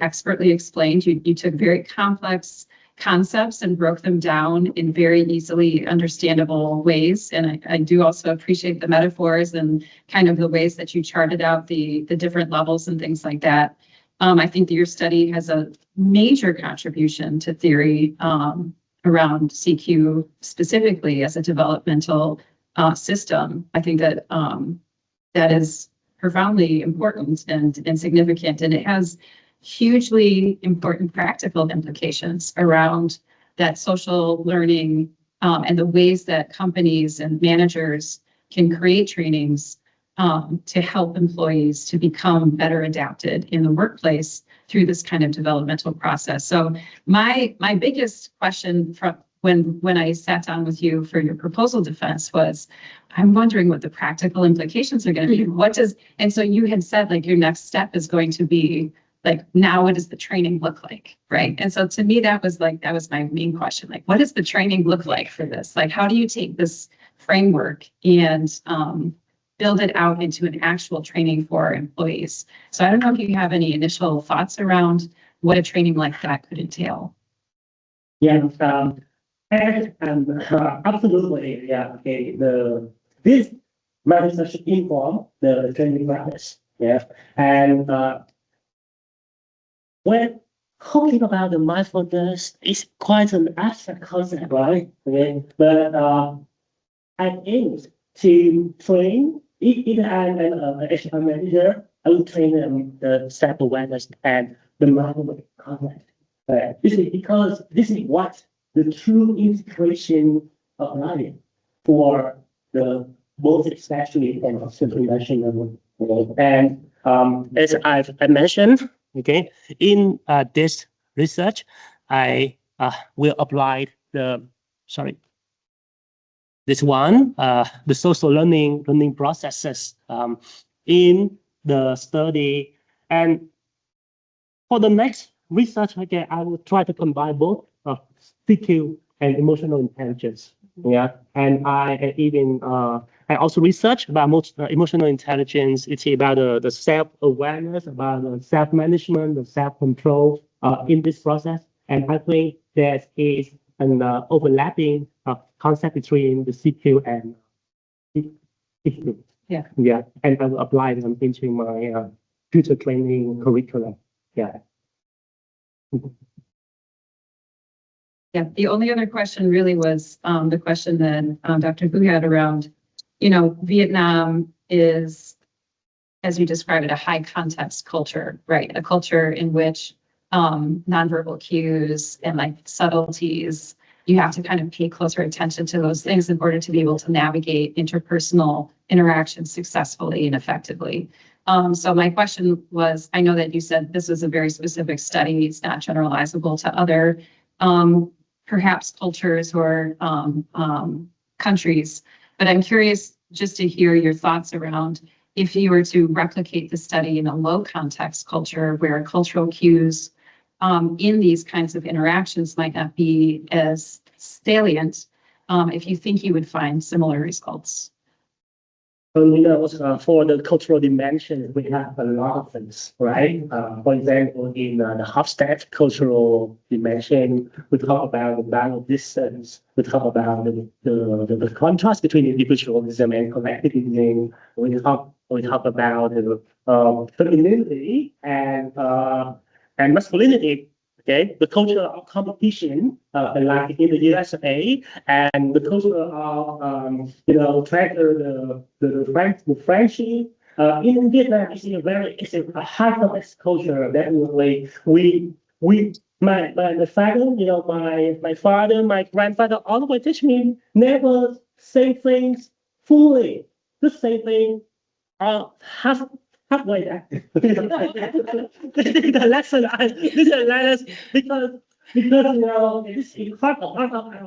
expertly explained. You took very complex concepts and broke them down in very easily understandable ways. And I do also appreciate the metaphors and kind of the ways that you charted out the different levels and things like that. I think that your study has a major contribution to theory around CQ specifically as a developmental system. I think that that is profoundly important and significant, and it has hugely important practical implications around that social learning and the ways that companies and managers can create trainings to help employees to become better adapted in the workplace through this kind of developmental process. So my biggest question from when I sat down with you for your proposal defense was, I'm wondering what the practical implications are going to be. And so you had said like your next step is going to be like, now what does the training look like, right? And so to me, that was my main question. Like, what does the training look like for this? Like, how do you take this framework and build it out into an actual training for employees? So I don't know if you have any initial thoughts around what a training like that could entail. Yeah, absolutely. Yeah, okay. This my research inform the training practice. Yeah, and when talking about the mindfulness, it's quite an abstract concept, right? Okay, but I aim to train either an HR manager, I will train them the self-awareness and the mindfulness concept. This is because this is what the true integration of learning for the both especially and international. And as I mentioned, okay, in this research, I will apply the social learning processes in the study. And for the next research, again, I will try to combine both CQ and emotional intelligence. Yeah, and I also research about emotional intelligence. It's about the self-awareness, about the self-management, the self-control in this process. And I think there is an overlapping concept between the CQ and EQ. Yeah. Yeah, and I will apply them into my future training curriculum. Yeah. Yeah, the only other question really was the question that Dr. Hu had around, Vietnam is, as you described it, a high context culture, right? A culture in which nonverbal cues and like subtleties, you have to kind of pay closer attention to those things in order to be able to navigate interpersonal interactions successfully and effectively. So my question was, I know that you said this was a very specific study. It's not generalizable to other perhaps cultures or countries, but I'm curious just to hear your thoughts around if you were to replicate the study in a low context culture where cultural cues in these kinds of interactions might not be as salient, if you think you would find similar results. For the cultural dimension, we have a lot of things, right? For example, in the Hofstad cultural dimension, we talk about the battle distance. We talk about the contrast between individualism and collectivism. We talk about femininity and masculinity. Okay, the culture of competition, like in the USA, and the culture of treasure the friendship. In Vietnam, it's a high complex culture. Definitely, my father, my father, my grandfather, all the way teach me never say things fully. Just say things halfway there. This is the lesson. Because this is part of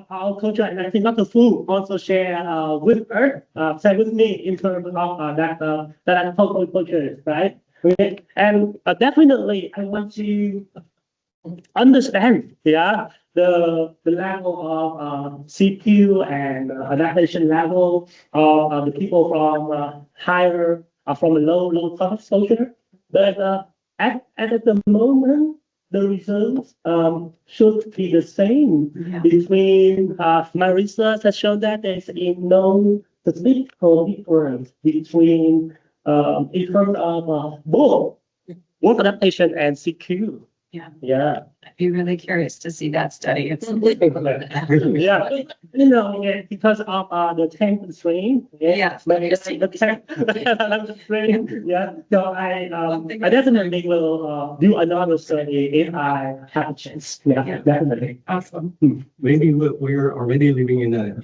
our culture, and I think Dr. Fu also share with her, share with me in terms of that cultural culture, right? Okay. And definitely, I want to understand, the level of CQ and adaptation level of the people from higher. From a low cost culture, but at the moment, the results should be the same between my research has shown that there's no statistical difference between in terms of both work adaptation and CQ. Yeah. I'd be really curious to see that study. It's Because of the time constraint. The time constraint. Yeah. So I definitely will do another study if I have a chance. Yeah. Definitely. awesome. Maybe we're already living in a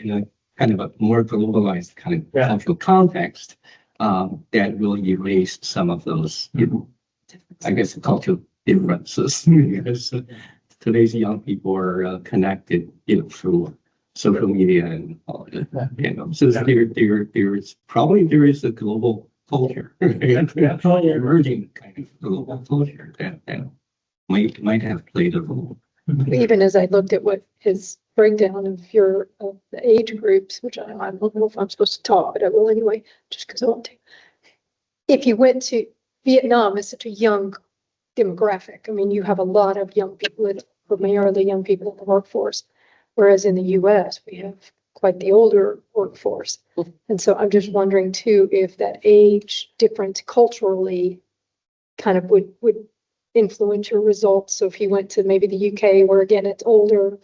kind of a more globalized kind of cultural context that will erase some of those, I guess, cultural differences. Because today's young people are connected, through social media and all that. So there is a global culture, emerging kind of global culture that might have played a role. Even as I looked at what his breakdown of your the age groups, which I don't know if I'm supposed to talk, but I will anyway, just because I want to. If you went to Vietnam, it's such a young demographic. I mean, you have a lot of young people, primarily young people in the workforce, whereas in the U.S. we have quite the older workforce. And so I'm just wondering too if that age difference culturally kind of would influence your results. So if you went to maybe the UK, where again it's older,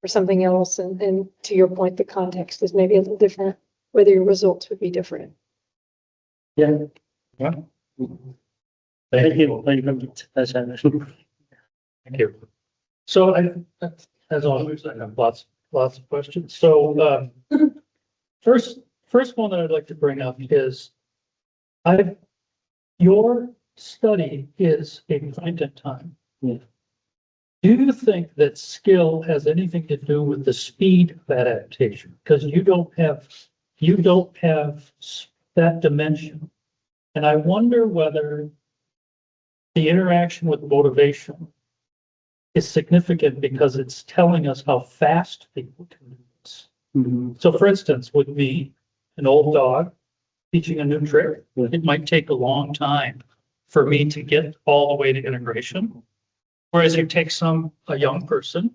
or something else, and to your point, the context is maybe a little different, whether your results would be different. Yeah. Thank you. Thank you. So as always, I have lots of questions. So first one that I'd like to bring up is your study is a point in time. Yeah. Do you think that skill has anything to do with the speed of adaptation? Because you don't have that dimension. And I wonder whether the interaction with motivation is significant because it's telling us how fast people can do this. Mm-hmm. So for instance, with me, an old dog teaching a new trick, it might take a long time for me to get all the way to integration. Whereas you take a young person,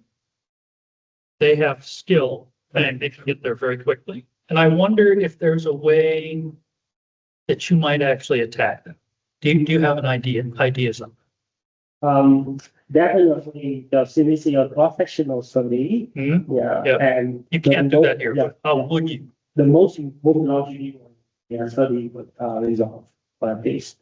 they have skill and they can get there very quickly. And I wonder if there's a way that you might actually attack them. Do you have an ideas on that? Definitely, since it's a professional study, and you can't do that here. But how would you? The most logical study would resolve this.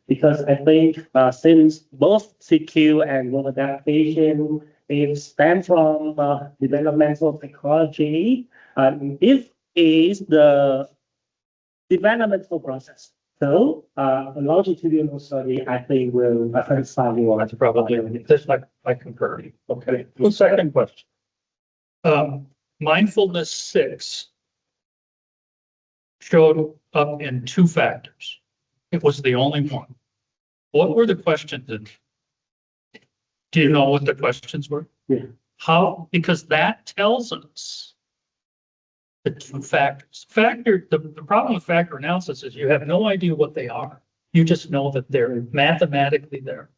Because I think since both CQ and work adaptation is stem from developmental psychology, it is the developmental process. So a longitudinal study, I think, will satisfy you. That's probably this. I concur. Okay. Well, second question. Mindfulness 6 showed up in 2 factors. It was the only one. What were the questions? Do you know what the questions were? Yeah. How, because that tells us the two factors. The problem with factor analysis is you have no idea what they are. You just know that they're mathematically there.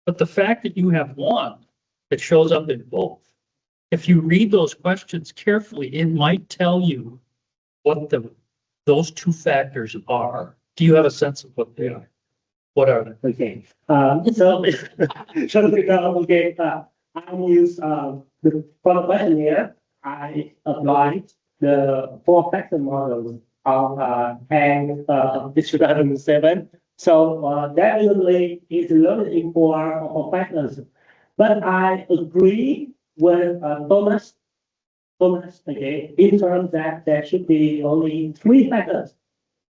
But the fact that you have one that shows up in both, if you read those questions carefully, it might tell you what those two factors are. Do you have a sense of what they are? What are they? Okay. So okay. I use for the questionnaire. I applied the 4-factor model of Hien this 2007. So that usually is learning for factors. But I agree with Thomas, okay, in terms that there should be only 3 factors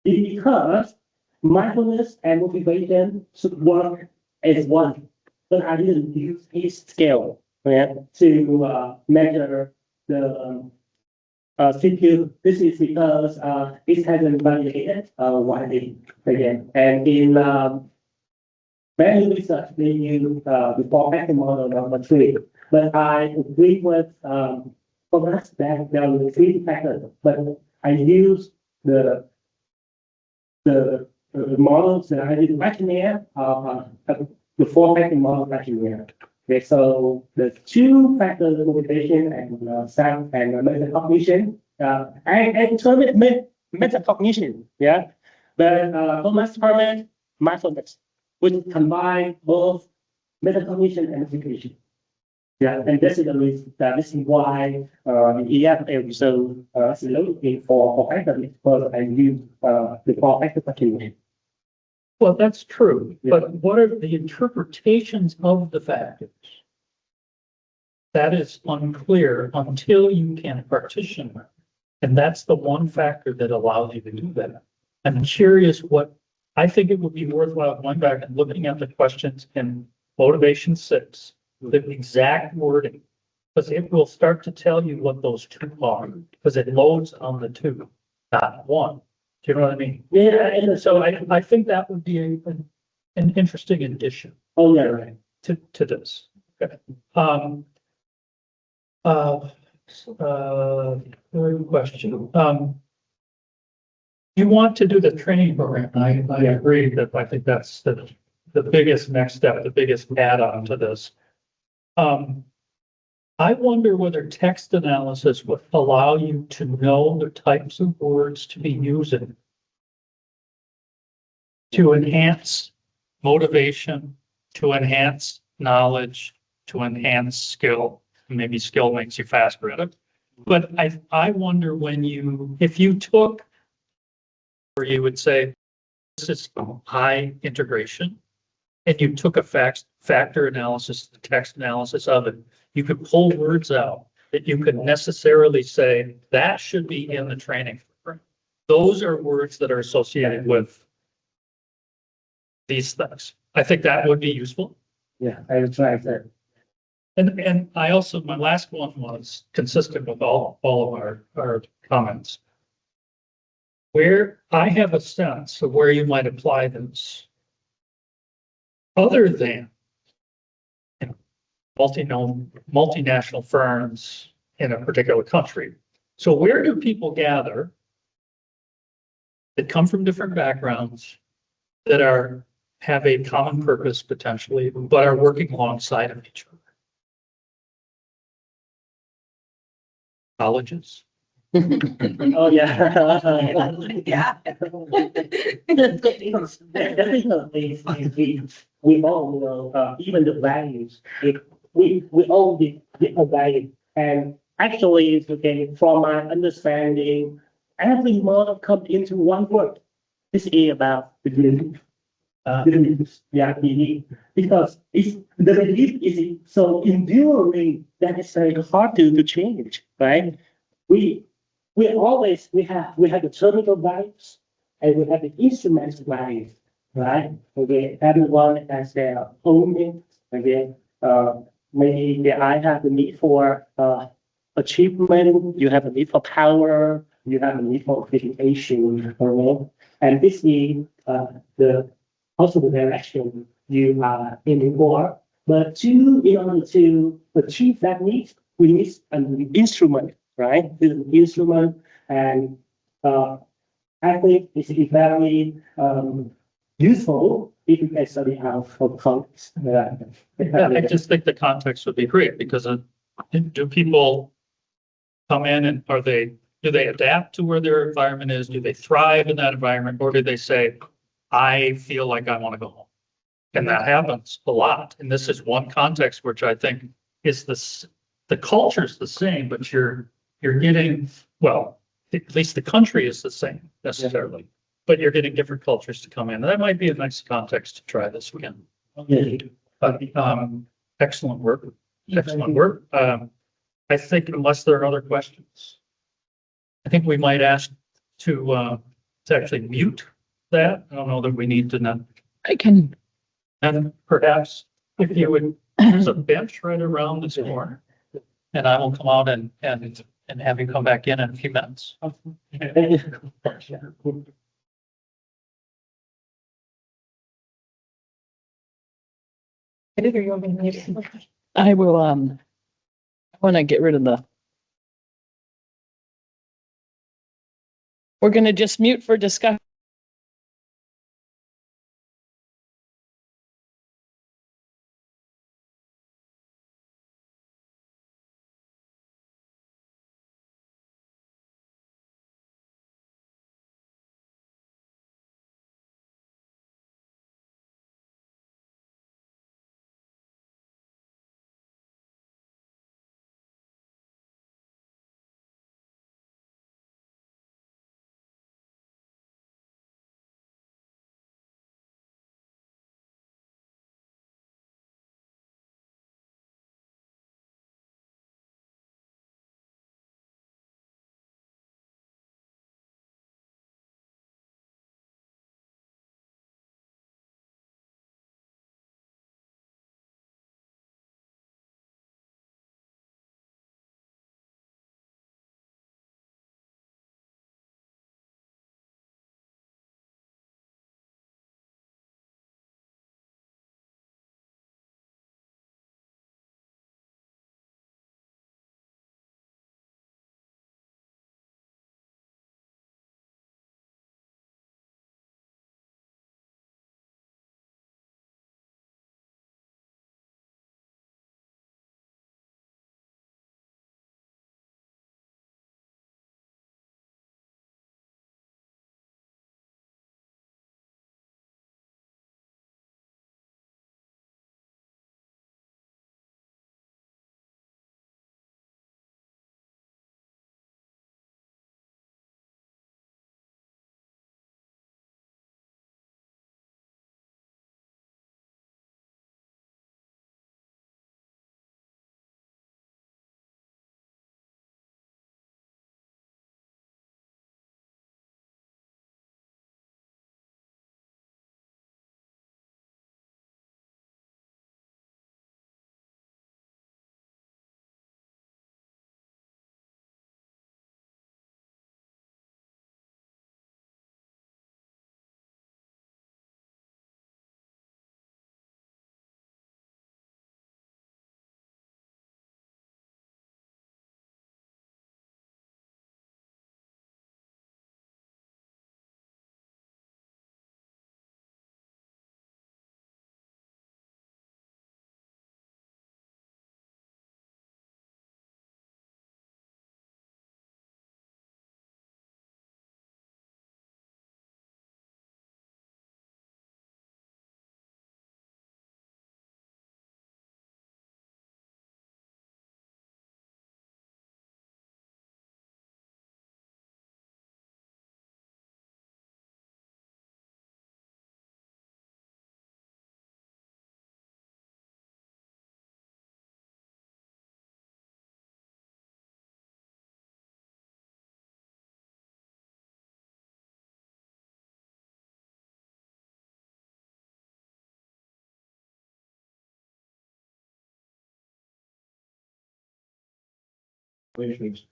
because mindfulness and motivation should work as one. But I didn't use his scale, right, to measure the CQ. This is because it hasn't validated widely again. And in many research, they use the 4-factor model number 3. But I agree with Thomas that there are 3 factors. But I use the models that I did questionnaire, the 4-factor model questionnaire. Okay, so the 2 factors, motivation and sound and metacognition, and term it metacognition, yeah. But Thomas permit mindfulness, which combine both metacognition and motivation. Yeah, and this is the reason that this is why EFL so looking for factors because I use the 4-factor questionnaire. Well, that's true, but what are the interpretations of the factors? That is unclear until you can partition them. And that's the one factor that allows you to do that. I'm curious I think it would be worthwhile going back and looking at the questions in motivation 6, the exact wording, because it will start to tell you what those 2 are, because it loads on the 2, not 1. Do you know what I mean? Yeah, and So I think that would be an interesting addition. Oh, yeah, right. To this. Okay. Third question. You want to do the training program. I agree that I think that's the biggest next step, the biggest add-on to this. I wonder whether text analysis would allow you to know the types of words to be using to enhance motivation, to enhance knowledge, to enhance skill. Maybe skill makes you faster at it. But I wonder if you took, or you would say, this is high integration, and you took a factor analysis, the text analysis of it, you could pull words out that you could necessarily say that should be in the training program. Those are words that are associated with these things. I think that would be useful. Yeah, I will try that. And I also, my last one was consistent with all of our comments. Where I have a sense of where you might apply this, other than multinational firms in a particular country. So where do people gather that come from different backgrounds that have a common purpose potentially, but are working alongside of each other? Colleges. Oh, yeah. Yeah. We all know, even the values, we all different values. And actually, it's okay, from my understanding, every model comes into one word. This is about the belief. Yeah, belief. Because the belief is so enduring that it's very hard to change, right? We have the terminal values and we have the instrumental values, right? Okay, everyone has their own needs. Okay, maybe I have the need for achievement. You have a need for power. You have a need for education, right? And this is also the direction you are aiming for. But in order to achieve that need, we need an instrument, right? This is an instrument, and I think it's very useful if you can study out for context. Yeah, I just think the context would be great because do people come in and do they adapt to where their environment is? Do they thrive in that environment? Or do they say, I feel like I want to go home? And that happens a lot. And this is one context which I think is the culture's the same, but you're getting, well, at least the country is the same necessarily, but you're getting different cultures to come in. That might be a nice context to try this again. But, excellent work. Excellent work. I think unless there are other questions, I think we might ask to actually mute that. I don't know that we need to not. I can. And perhaps if you would, there's a bench right around this corner. And I will come out and have you come back in a few minutes. I will, I want to get rid of we're going to just mute for discussion.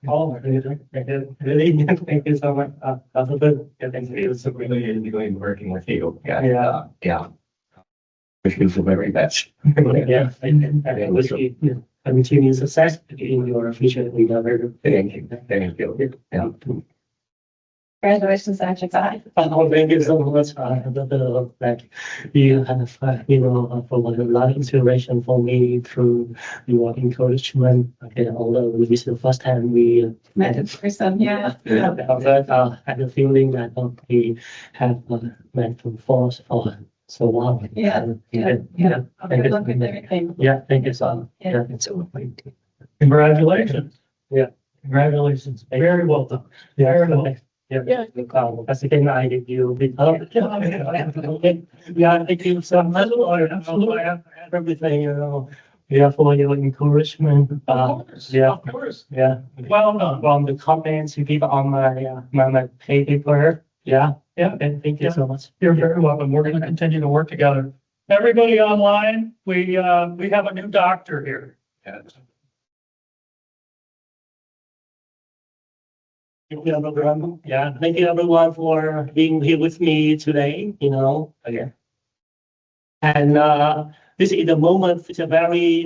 Oh, really, thank you so much. It's really enjoying working with you. Yeah. Wish you the very best. Yeah. continued success in your future endeavor. Thank you. Thank you. Yeah. Congratulations, Dr. Tsai. Oh, thank you so much. That you have, provided a lot of inspiration for me through your encouragement. Okay, although this is the first time we Met in person, yeah. but I had the feeling that we have met for so long. Yeah, yeah. Good luck with everything. Yeah, thank you so much. Yeah. Congratulations. Yeah. Congratulations. Very well done. Very well. Yeah. As again, I give you big help. Yeah, thank you so much for everything, yeah, for your encouragement. Of course, Yeah. of course. Yeah. Well done. From the comments you give on my paper. Yeah. Yeah. And thank you so much. You're very welcome. We're going to continue to work together. Everybody online, we have a new doctor here. Thank you, everyone. Yeah, thank you everyone for being here with me today, again. And this is a moment, it's a very,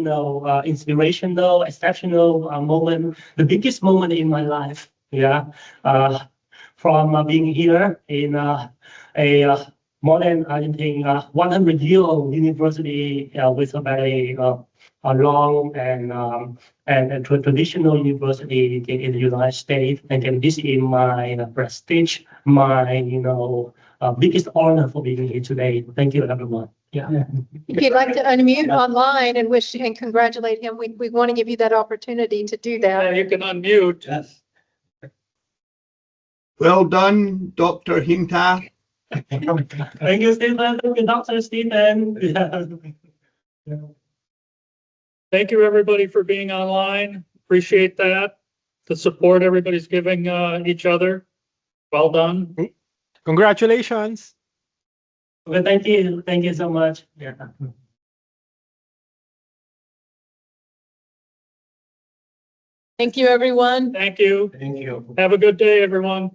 inspirational, exceptional moment, the biggest moment in my life. Yeah. From being here in a more than, I think, 100-year-old university with a very a long and traditional university in the United States, and then this is my prestige, my biggest honor for being here today. Thank you, everyone. Yeah. If you'd like to unmute online and wish and congratulate him, we want to give you that opportunity to do that. You can unmute. Yes. Well done, Dr. Hien. Thank you, Stephen. Thank you, Dr. Stephen. Yeah. Thank you, everybody, for being online. Appreciate that. The support everybody's giving each other. Well done. Congratulations. Well, thank you. Thank you so much. Yeah. Thank you, everyone. Thank you. Thank you. Have a good day, everyone.